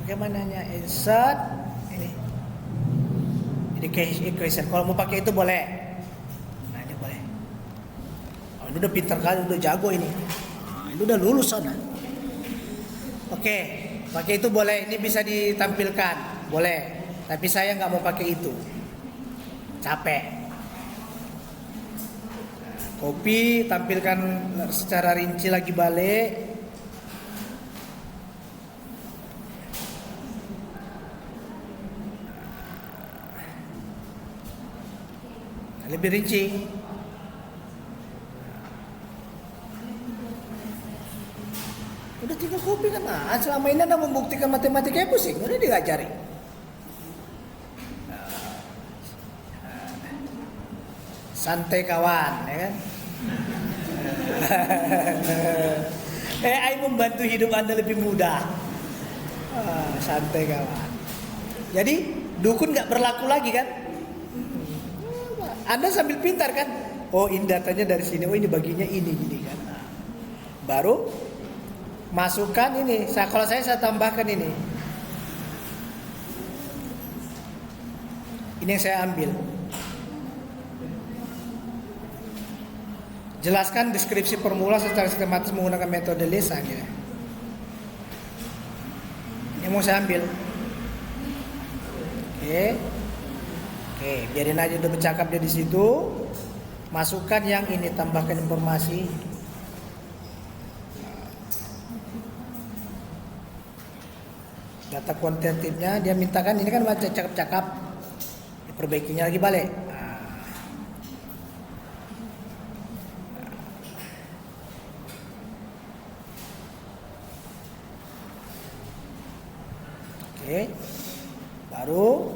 Bagaimananya insert ini. Ini equation. Kalau mau pakai itu boleh. Nah, ini boleh. Oh, ini udah pintar kali, udah jago ini. Ini udah lulus sana. Oke, pakai itu boleh. Ini bisa ditampilkan, boleh. Tapi saya nggak mau pakai itu. Capek. Copy, tampilkan secara rinci lagi balik. Lebih rinci. Udah tinggal copy kan. Nah, selama ini Anda membuktikan matematika pusing, udah diajari. Santai kawan, ya kan? AI membantu hidup Anda lebih mudah. Santai kawan. Jadi dukun nggak berlaku lagi kan? Anda sambil pintar kan? Oh, ini datanya dari sini. Oh, ini baginya ini gini kan? Baru masukkan ini. Kalau saya tambahkan ini. Ini yang saya ambil. Jelaskan deskripsi formula secara sistematis menggunakan metode Lisa ya. Ini mau saya ambil. Oke, biarin aja udah bercakap dia di situ. Masukkan yang ini, tambahkan informasi. Data kuantitatifnya dia mintakan ini kan baca cakap-cakap. Diperbaikinya lagi balik. Oke, baru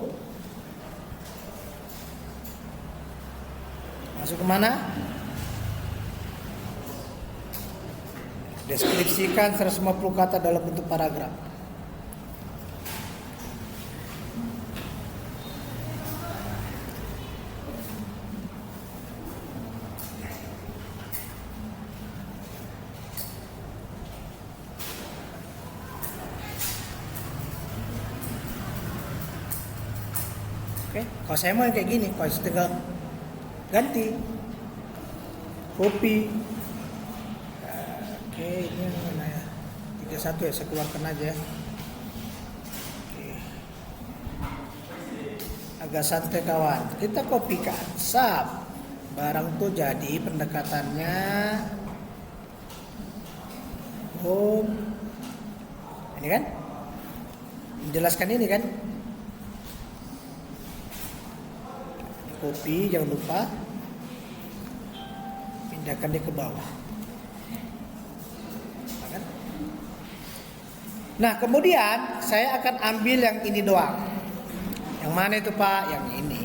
masuk kemana? Deskripsikan 150 kata dalam bentuk paragraf. Oke, kalau saya mau kayak gini, kalau tinggal ganti, copy. Oke, ini mana ya? 31 ya, saya keluarkan aja. Oke. Agak santai kawan. Kita kopikan, sap. Barang tuh jadi pendekatannya home. Ini kan menjelaskan ini kan. Copy, jangan lupa pindahkan dia ke bawah. Nah, kemudian saya akan ambil yang ini doang. Yang mana itu, Pak? Yang ini.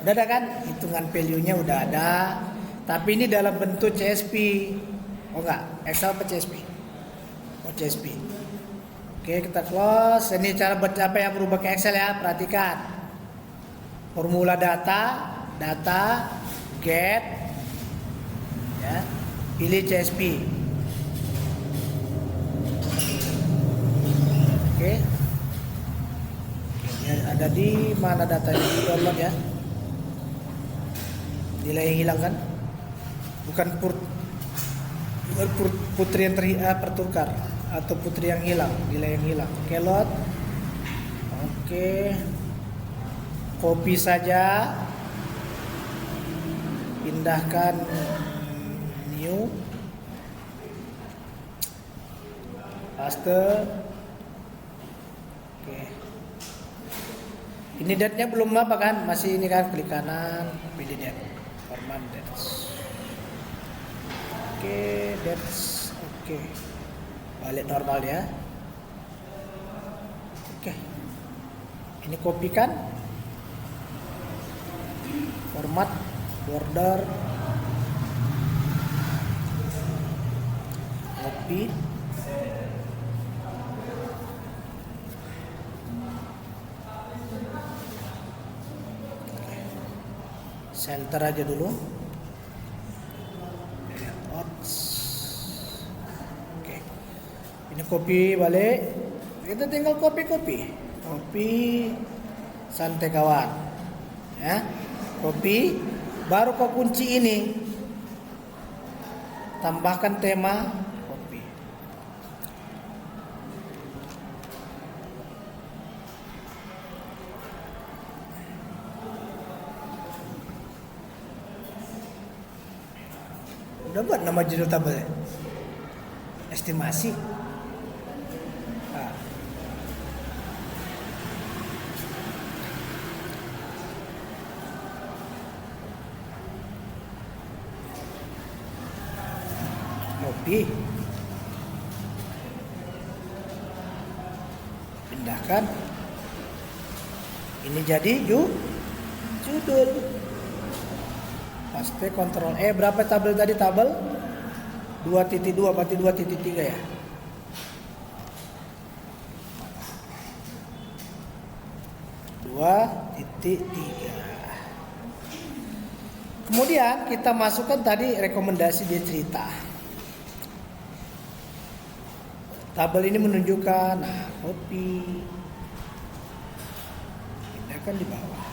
Udah ada kan? Hitungan value-nya udah ada. Tapi ini dalam bentuk CSV. Oh enggak, Excel apa CSV? Oh CSV. Oke, kita close. Ini cara buat apa yang berubah ke Excel ya. Perhatikan. Formula data, get, ya, pilih CSV. Oke. Ini ada di mana datanya di download ya? Nilai yang hilang kan? Bukan putri yang tertukar atau putri yang hilang, nilai yang hilang. Oke, load. Oke. Copy saja. Pindahkan new. Paste. Oke. Ini date-nya belum apa kan? Masih ini kan, klik kanan, pilih date. Format dates. Oke, dates. Oke. Balik normal ya. Oke. Ini kopikan. Format border. Copy. Center aja dulu. Oke. Ini copy balik. Kita tinggal copy. Copy santai kawan. Ya. Copy, baru kau kunci ini. Tambahkan tema, copy. Udah buat nama judul tabel ya? Estimasi. Nah. Copy. Pindahkan. Ini jadi judul. Paste Ctrl E. Berapa tabel tadi? Tabel 2.2 berarti 2.3 ya. Kemudian kita masukkan tadi rekomendasi dia cerita. Tabel ini menunjukkan, nah, copy, pindahkan di bawah.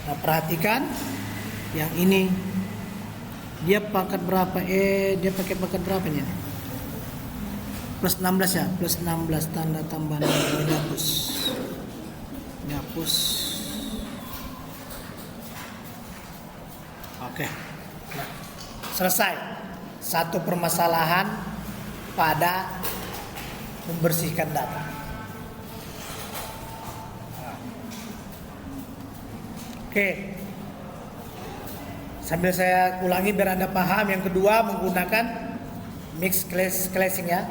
Nah, perhatikan yang ini, dia paket berapa? Dia pakai paket berapa nih? Plus 16 ya, plus 16 tanda tambahan dihapus. Dihapus. Oke. Nah, selesai. Satu permasalahan pada membersihkan data. Oke. Sambil saya ulangi biar Anda paham. Yang kedua menggunakan mix classing ya.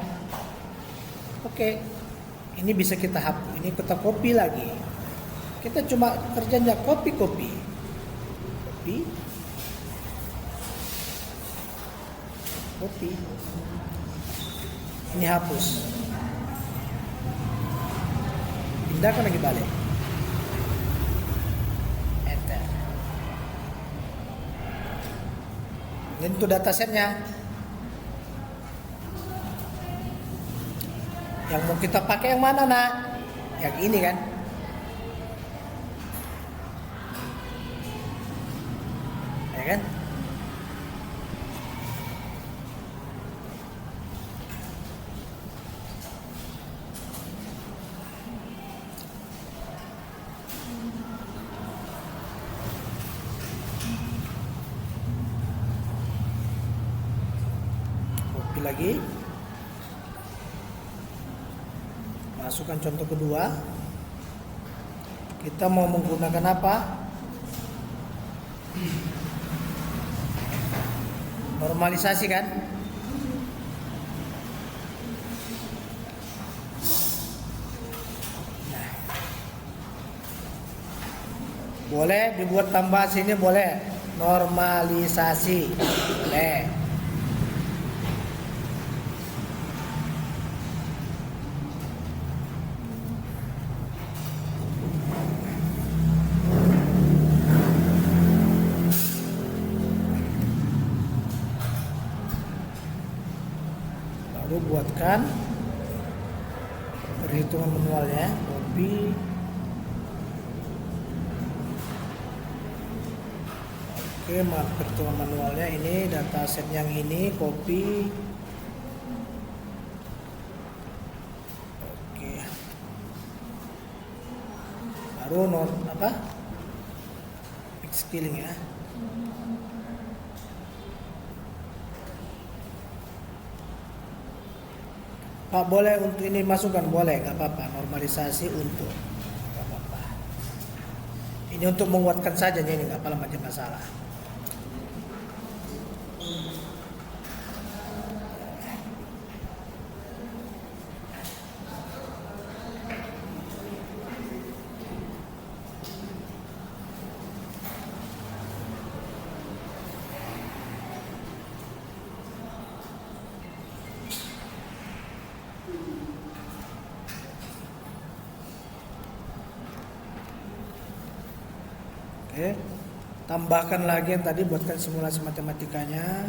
Oke. Ini bisa kita hapus. Ini kita copy lagi. Kita cuma kerjanya copy. Copy. Ini hapus. Pindahkan lagi balik. Enter. Ini untuk datasetnya. Yang mau kita pakai yang mana, nak? Yang ini kan? Ya kan? copy lagi, masukkan contoh kedua. Kita mau menggunakan apa? Normalisasi kan? Nah. Boleh dibuat tambah sini, boleh. Normalisasi. Boleh. Lalu buatkan perhitungan manualnya, copy. Oke, perhitungan manualnya ini, data set yang ini, copy. Oke. Baru fix scaling ya. Pak, boleh untuk ini masukkan, boleh, nggak apa-apa. Normalisasi untuk, nggak apa-apa. Ini untuk menguatkan saja ini, nggak apa-apa, macam masalah. Oke, tambahkan lagi yang tadi, buatkan simulasi matematikanya.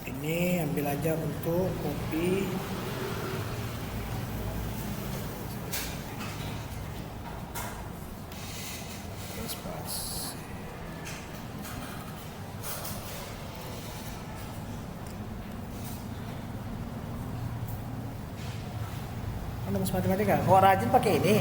Ini ambil aja untuk copy. Anda mas matematika, kok rajin pakai ini?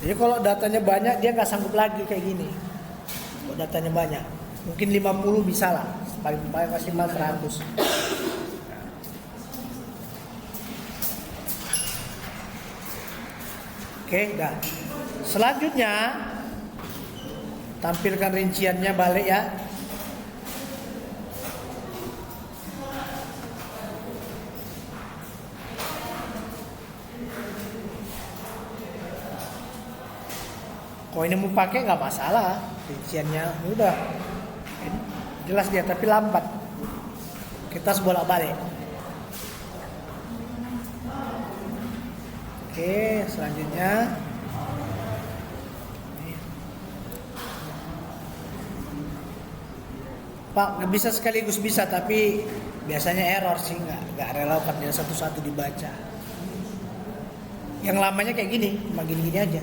Jadi kalau datanya banyak dia nggak sanggup lagi kayak gini. Kalau datanya banyak, mungkin 50 bisa lah, paling maksimal 100. Oke, dah. Selanjutnya tampilkan rinciannya balik ya. Kalau ini mau pakai nggak masalah, rinciannya udah jelas dia, tapi lambat. Kita harus bolak-balik. Oke, selanjutnya Pak, nggak bisa sekaligus bisa, tapi biasanya error sih, nggak relevan dia satu-satu dibaca. Yang lamanya kayak gini, cuma gini-gini aja.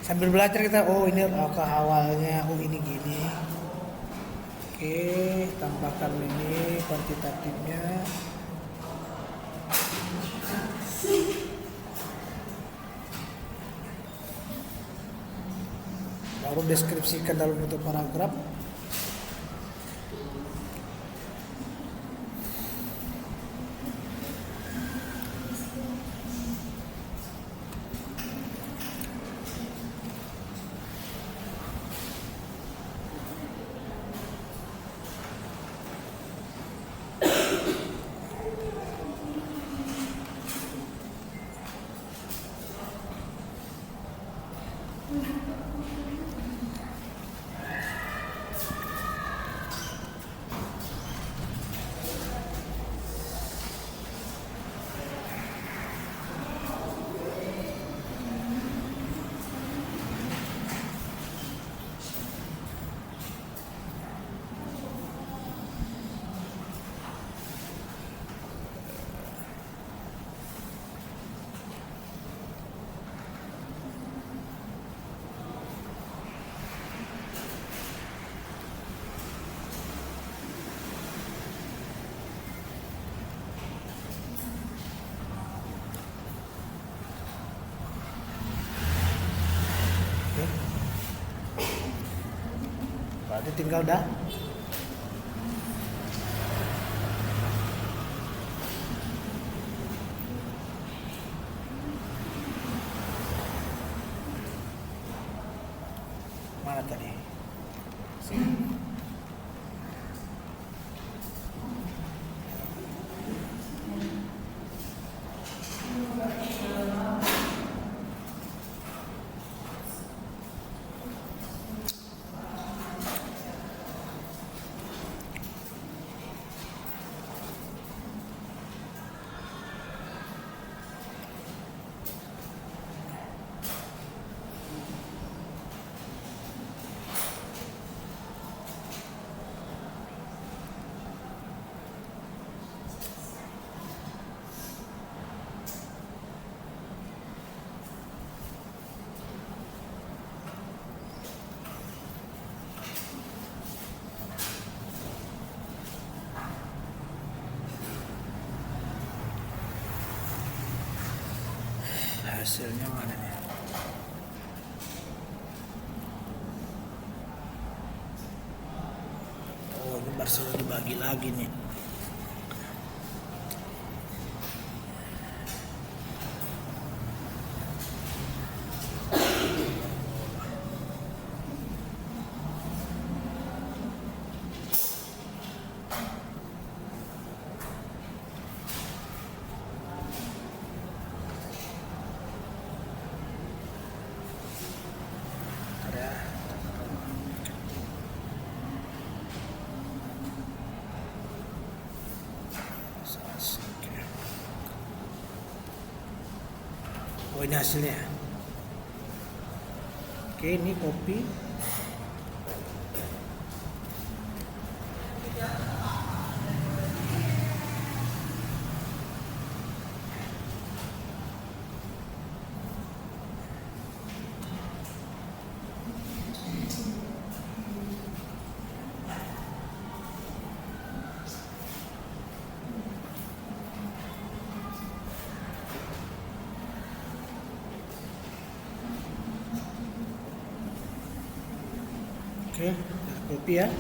Sambil belajar kita, oh ini ke awalnya, oh ini gini. Oke, tambahkan ini kuantitatifnya. Baru deskripsikan dalam bentuk paragraf. Itu tinggal dah. Mana tadi? Sini. Hasilnya mana nih? Oh, ini Barcelona dibagi lagi nih. Oh, ini hasilnya. Oke, ini kopi. Oke, kopi ya.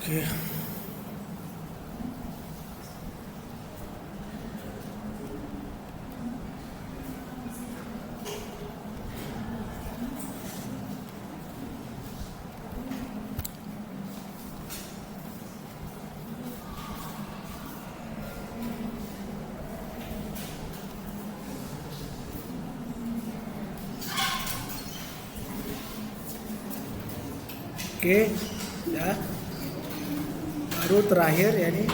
Oke. Oke, ya. Baru terakhir ya ini.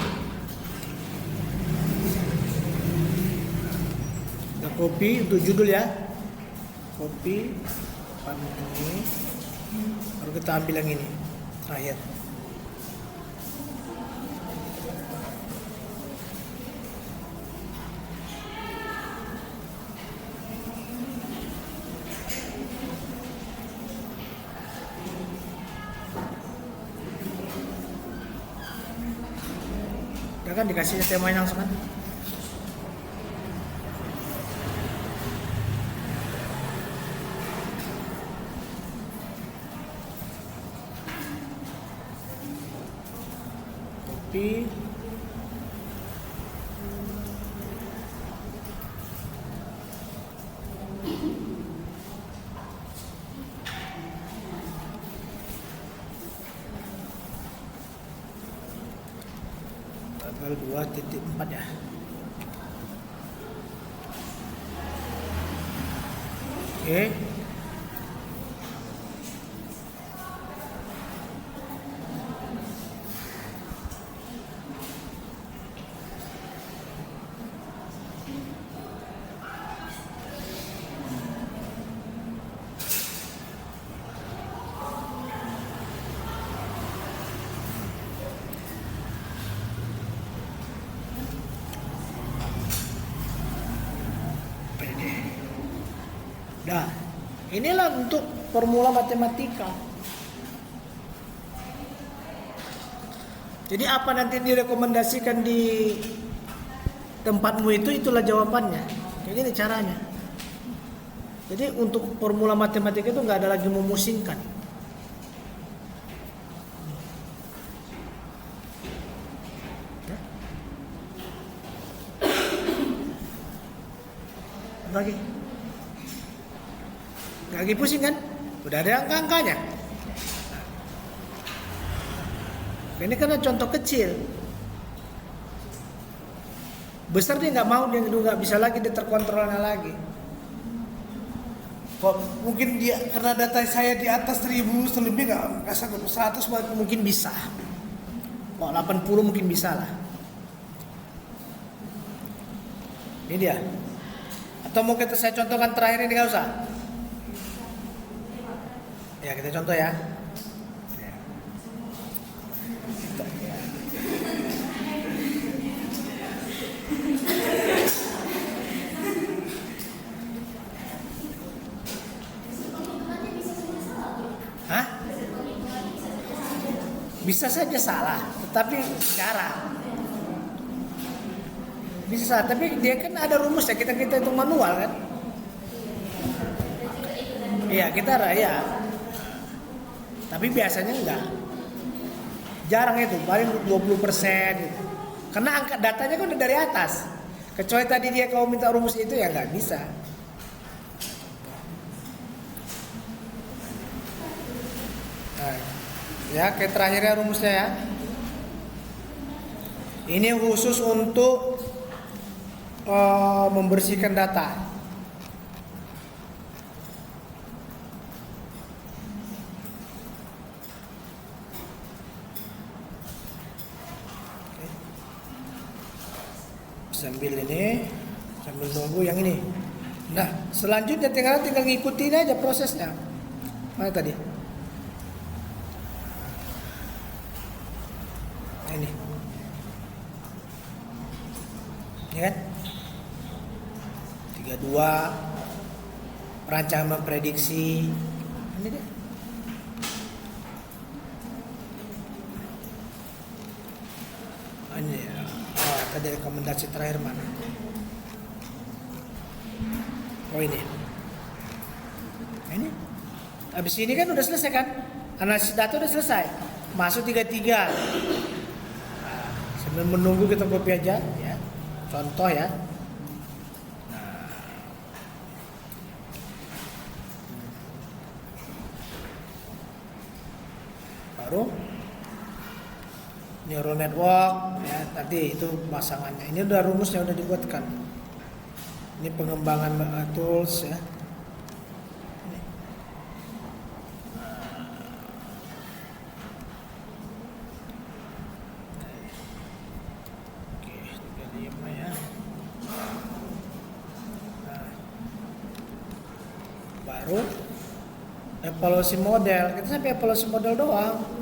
Ada kopi untuk judul ya. Kopi ini. Baru kita ambil yang ini terakhir. Ya kan dikasihnya temanya langsung kan. Kopi. Tanggal 2.4 ya. Oke. Nah, inilah untuk formula matematika. Jadi apa nanti direkomendasikan di tempatmu itulah jawabannya. Kayak gini caranya. Jadi untuk formula matematika itu nggak ada lagi memusingkan. Lagi nggak lagi pusing kan? Udah ada angka-angkanya. Ini kan contoh kecil. Besar dia nggak mau, dia nggak bisa lagi, dia terkontrolnya lagi. Kok mungkin dia karena data saya di atas 1000 selebih nggak sanggup, 100 mungkin bisa. Kok 80 mungkin bisa lah. Ini dia. Atau mau saya contohkan terakhir ini, nggak usah. Ya kita contoh ya. Hah? Bisa saja salah, tetapi cara. Bisa, tapi dia kan ada rumusnya, kita hitung manual kan? Iya, kita ya. Tapi biasanya enggak. Jarang itu, paling 20% gitu. Karena angka datanya kan udah dari atas. Kecuali tadi dia kalau minta rumus itu ya nggak bisa. Nah, ya, kayak terakhirnya rumusnya ya. Ini khusus untuk membersihkan data. Sambil nunggu yang ini. Nah, selanjutnya tinggal ngikutin aja prosesnya. Mana tadi? Ini. Ini kan? 32 perancangan prediksi. Ini deh. Ini ya. Tadi rekomendasi terakhir mana? Oh ini. Ini. Habis ini kan udah selesai kan? Analisis data udah selesai. Masuk 33. Sambil menunggu kita copy aja ya. Contoh ya. Baru neural network ya, tadi itu pasangannya. Ini udah rumusnya udah dibuatkan. Ini pengembangan tools ya. Ini. Oke, 35 ya. Nah. Baru evaluasi model. Kita sampai evaluasi model doang.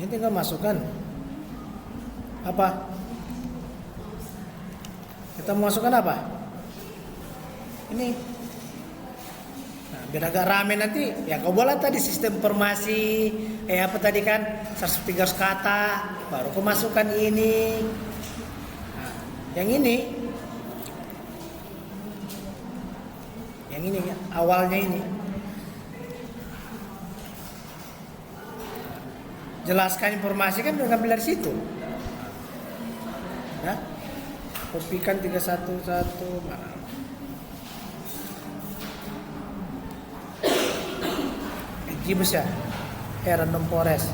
Ini tinggal masukkan apa? Kita mau masukkan apa? Ini. Nah, biar agak rame nanti. Ya kau boleh tadi sistem informasi, apa tadi kan 100 kata, baru kau masukkan ini. Nah, yang ini ya, awalnya ini. Jelaskan informasi kan udah ngambil dari situ. Ya. Kopikan 311 mana? Gibus ya. Random forest.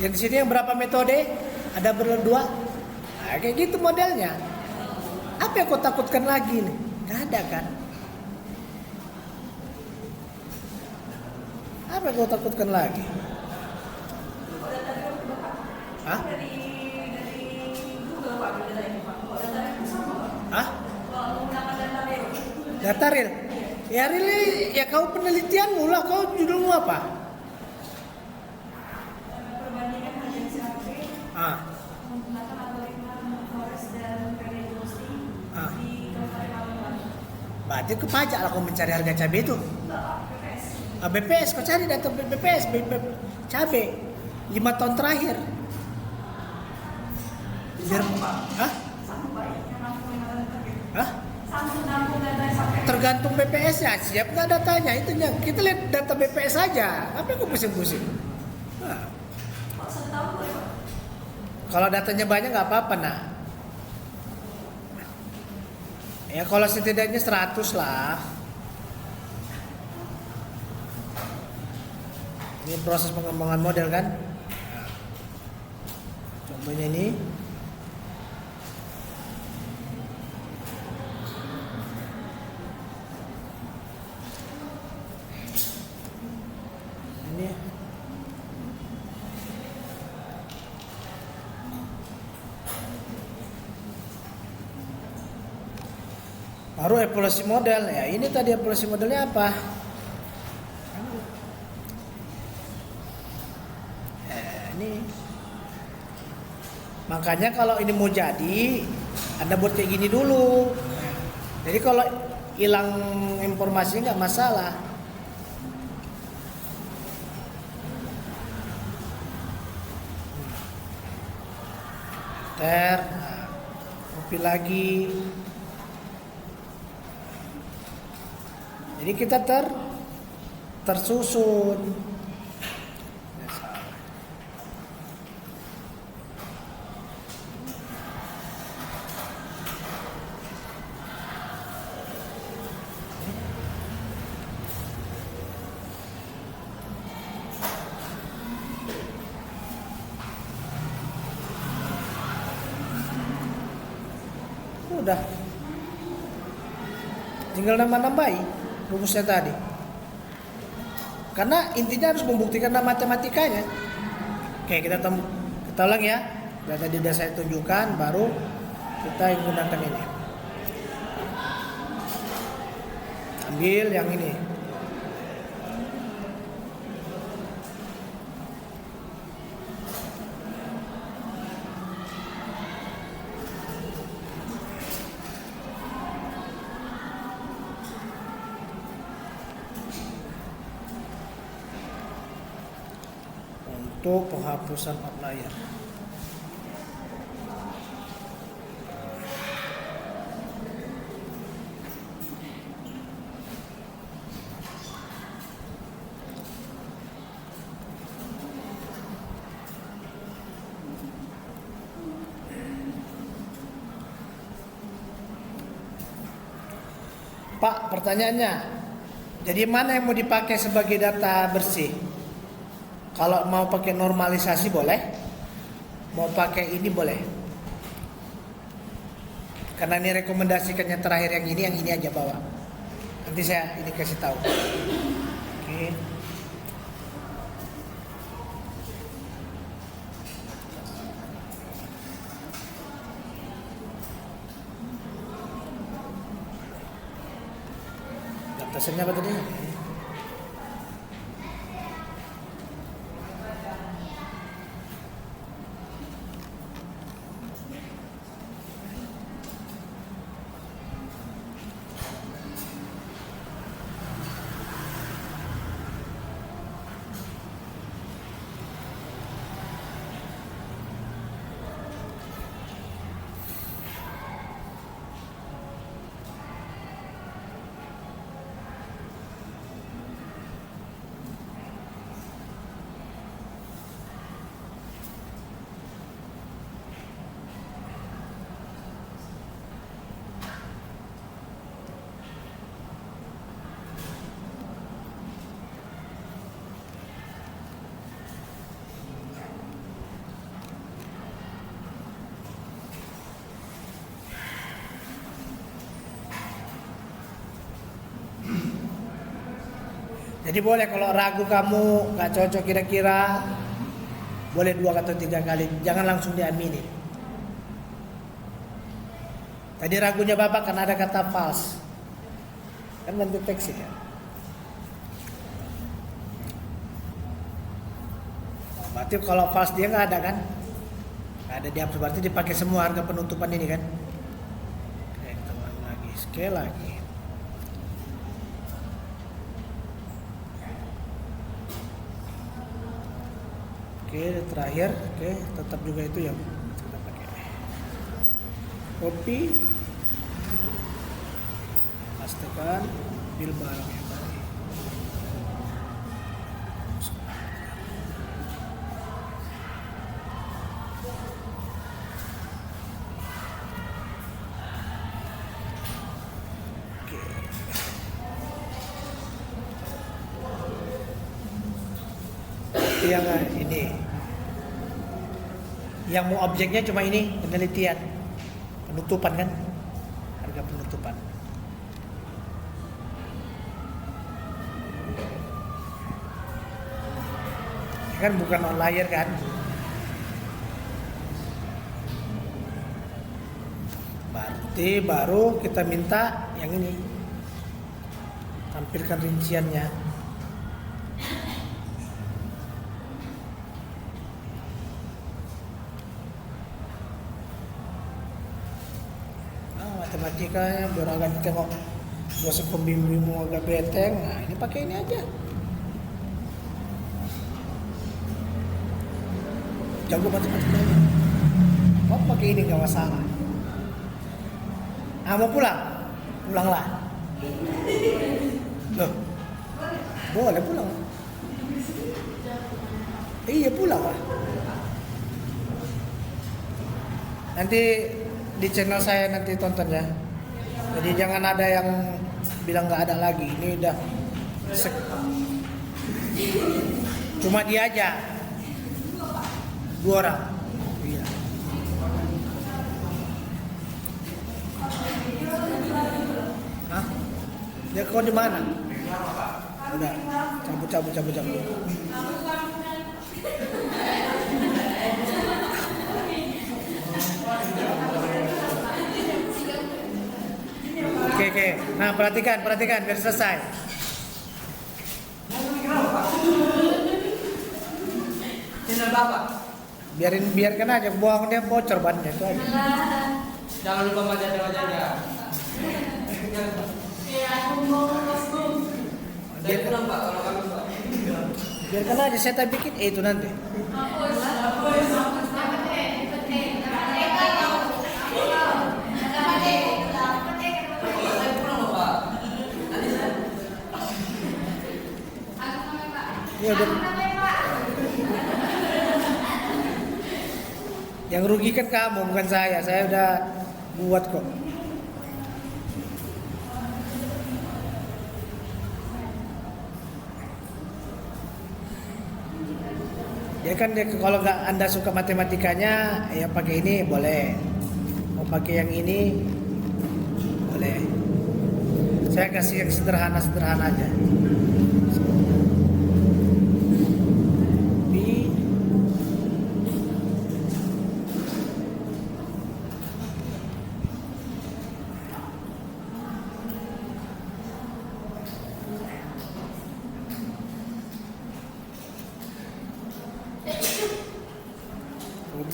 Yang di sini yang berapa metode? Ada berdua. Nah, kayak gitu modelnya. Apa yang kau takutkan lagi nih? Gak ada kan? Apa yang kau takutkan lagi? Hah? Hah? Data real? Ya really, ya kau penelitianmu lah, kau judulmu apa? Perbandingan harga CAP menggunakan algoritma Forest dan Kardashian Ah. di Kabupaten Palembang. Berarti ke pajak lah kau mencari harga cabai itu. Enggak, PPS. BPS, kau cari data BPS, cabai 5 tahun terakhir. Biar, hah? Sanggup baik yang nampung target. Hah? Sanggup nampung data sampai. Tergantung BPS ya, siap nggak datanya itunya. Kita lihat data BPS saja. Apa yang kau pusing-pusing? Nah, Kok 1 tahun boleh Pak? kalau datanya banyak nggak apa-apa nak. Ya kalau setidaknya 100 lah. Ini proses pengembangan model kan. Nah, contohnya ini. Ini. Baru evaluasi model. Ya ini tadi evaluasi modelnya apa? Ini. Makanya kalau ini mau jadi, Anda buat kayak gini dulu. Jadi kalau hilang informasi nggak masalah. Nah, copy lagi. Jadi kita tersusun. Ya, salah. Udah. Tinggal nambah-nambahi rumusnya tadi. Karena intinya harus membuktikan matematikanya. Oke, kita ulang ya. Dan tadi sudah saya tunjukkan, baru kita gunakan ini. Ambil yang ini. Untuk penghapusan outlier. Pak, pertanyaannya, jadi mana yang mau dipakai sebagai data bersih? Kalau mau pakai normalisasi boleh, mau pakai ini boleh. Karena ini rekomendasikannya terakhir yang ini aja bawa. Nanti saya ini kasih tahu. Oke. Datasetnya apa tadi? Jadi boleh kalau ragu kamu nggak cocok kira-kira, boleh 2 atau 3 kali, jangan langsung diamini. Tadi ragunya Bapak karena ada kata false. kan mendeteksi kan. Berarti kalau false dia nggak ada kan? Nggak ada dihapus, berarti dipakai semua harga penutupan ini kan? Oke, kita ulang lagi, scale lagi. Oke, terakhir, oke, tetap juga itu yang kita pakai. Copy, pastikan bil barang yang tadi. Oke. Yang ini, yang mau objeknya cuma ini penelitian, penutupan kan, harga penutupan. Ya kan bukan outlier kan. Berarti baru kita minta yang ini, tampilkan rinciannya. Nah, matematikanya biar agak tengok dosen pembimbingmu agak beteng. Nah, ini pakai ini aja. Jago matematika. Kau pakai ini nggak masalah. Ah, mau pulang? Pulanglah. Loh, boleh pulang. Iya pulang lah. Nanti di channel saya nanti tonton ya. Jadi jangan ada yang bilang nggak ada lagi. Ini udah cuma dia aja. 2 orang. Iya. Hah? Dia kau di mana? Udah, cabut. Oke. Nah, perhatikan biar selesai. Channel Bapak. Biarkan aja, buang dia bocor bannya itu aja. Jangan lupa baca wajahnya. Saya pulang Pak, kalau kami Pak. Biarkan aja, saya tak bikin itu nanti. Saya pulang loh, Pak. Nanti saya. Iya, yang rugi kan kamu, bukan saya. Saya udah buat kok. Ya kan kalau nggak Anda suka matematikanya, ya pakai ini boleh. Mau pakai yang ini boleh. Saya kasih yang sederhana aja.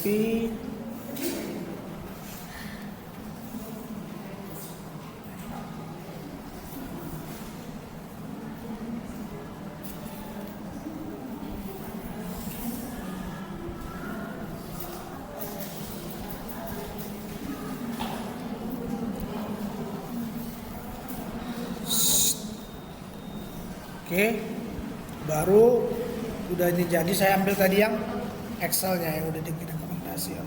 Copy. Oke, baru udah ini jadi. Saya ambil tadi yang Excelnya yang udah direkomendasi.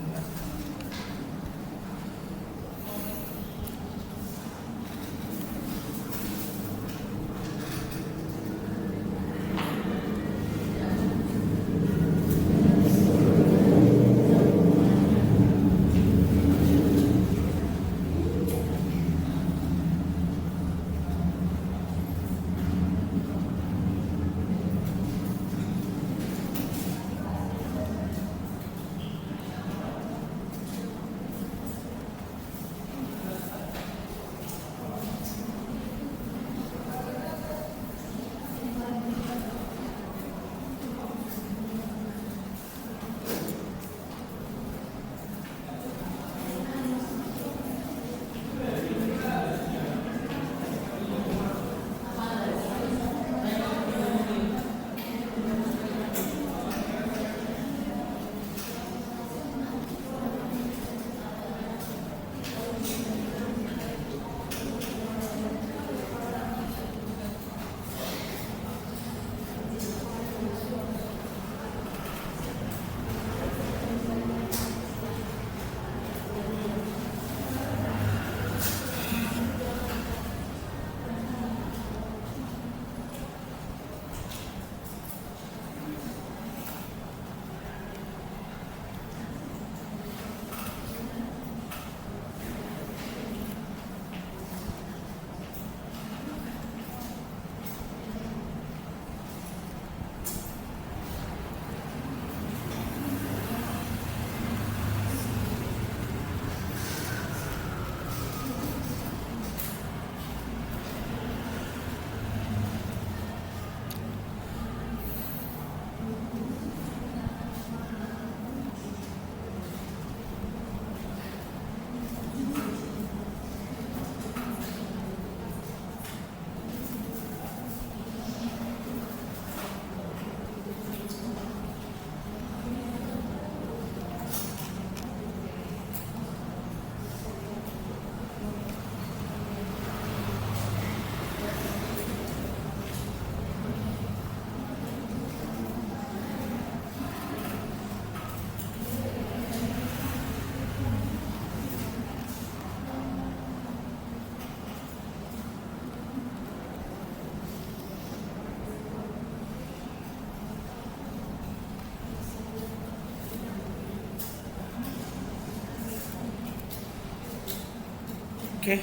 Oke.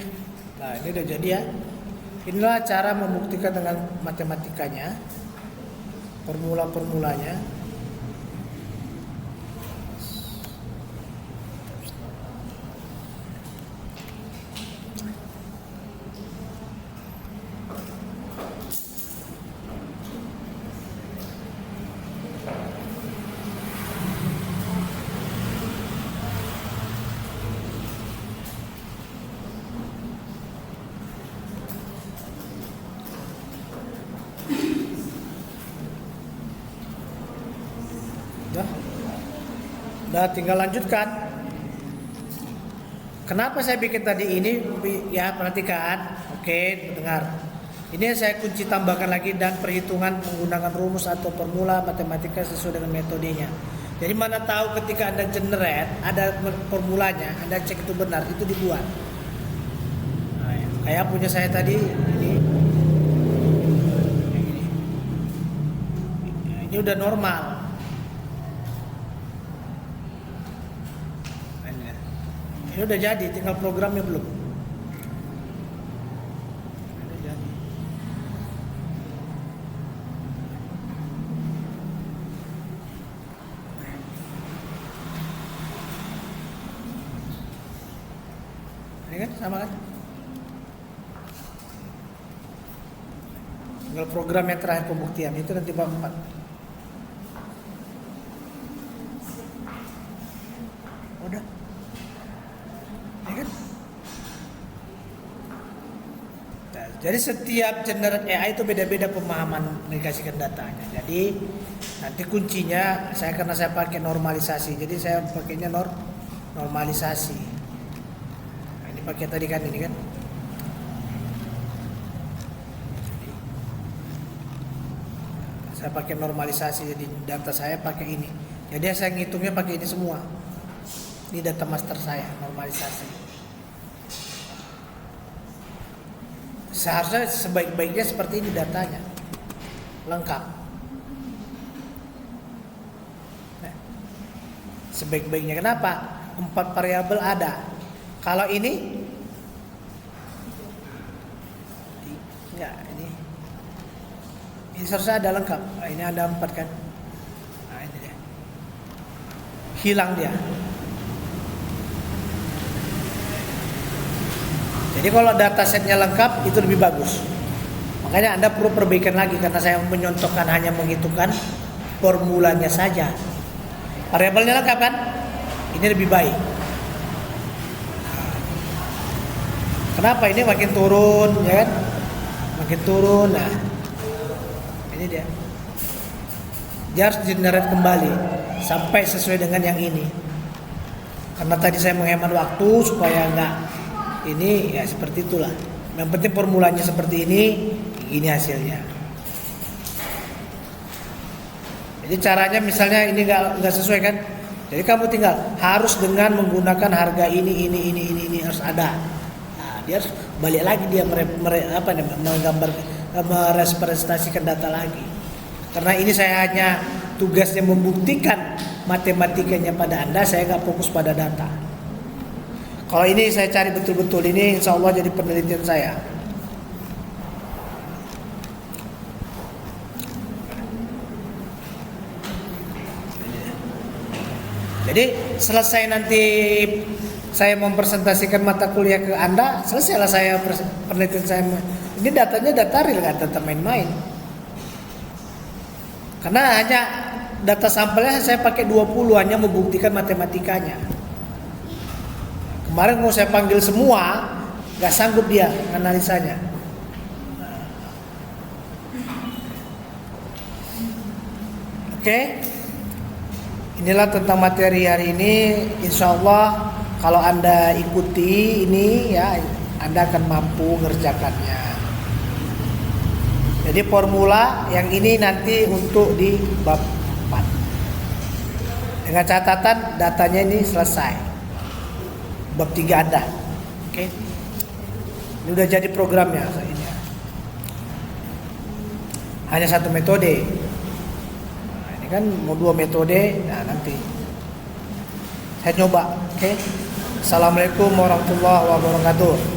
Nah, ini udah jadi ya. Inilah cara membuktikan dengan matematikanya. Formula-formulanya. Udah tinggal lanjutkan. Kenapa saya bikin tadi ini? Ya perhatikan. Oke, dengar. Ini saya kunci tambahkan lagi dan perhitungan menggunakan rumus atau formula matematika sesuai dengan metodenya. Jadi mana tahu ketika Anda generate ada formulanya, Anda cek itu benar, itu dibuat. Nah, ya. Kayak punya saya tadi ini. Ini udah normal. Ini udah jadi, tinggal programnya belum. Udah jadi. Ini kan sama kan? Tinggal program yang terakhir pembuktian itu nanti bab 4. Udah. Ya kan? Nah, jadi setiap generate AI itu beda-beda pemahaman dikasihkan datanya. Jadi nanti kuncinya karena saya pakai normalisasi. Jadi saya pakainya normalisasi. Nah, ini pakai tadi kan ini kan. Saya pakai normalisasi, jadi data saya pakai ini. Jadi saya ngitungnya pakai ini semua. Ini data master saya, normalisasi. Seharusnya sebaik-baiknya seperti ini datanya. Lengkap. Nah, sebaik-baiknya kenapa? 4 variabel ada. Kalau ini enggak, ini seharusnya ada lengkap. Nah, ini ada 4 kan. Nah, ini dia. Hilang dia. Jadi kalau datasetnya lengkap itu lebih bagus. Makanya Anda perlu perbaikan lagi karena saya menyontohkan hanya menghitungkan formulanya saja. Variabelnya lengkap kan? Ini lebih baik. Kenapa ini makin turun, ya kan? Makin turun. Nah, ini dia. Dia harus generate kembali sampai sesuai dengan yang ini. Karena tadi saya menghemat waktu supaya enggak ini ya seperti itulah. Yang penting formulanya seperti ini hasilnya. Jadi caranya misalnya ini nggak sesuai kan? Jadi kamu tinggal harus dengan menggunakan harga ini harus ada. Nah, dia harus balik lagi dia menggambar merepresentasikan data lagi. Karena ini saya hanya tugasnya membuktikan matematikanya pada Anda, saya nggak fokus pada data. Kalau ini saya cari betul-betul, ini insya Allah jadi penelitian saya. Jadi selesai nanti saya mempresentasikan mata kuliah ke Anda, selesailah saya penelitian saya. Ini datanya data real, nggak data main-main. Karena hanya data sampelnya saya pakai 20, hanya membuktikan matematikanya. Kemarin mau saya panggil semua, nggak sanggup dia analisanya. Oke, inilah tentang materi hari ini. Insya Allah kalau Anda ikuti ini ya, Anda akan mampu mengerjakannya. Jadi formula yang ini nanti untuk di bab 4. Dengan catatan datanya ini selesai. Bab 3 Anda. Oke. Ini udah jadi programnya ini. Hanya satu metode. Nah, ini kan mau 2 metode. Nah, nanti saya coba. Oke. Assalamualaikum warahmatullahi wabarakatuh.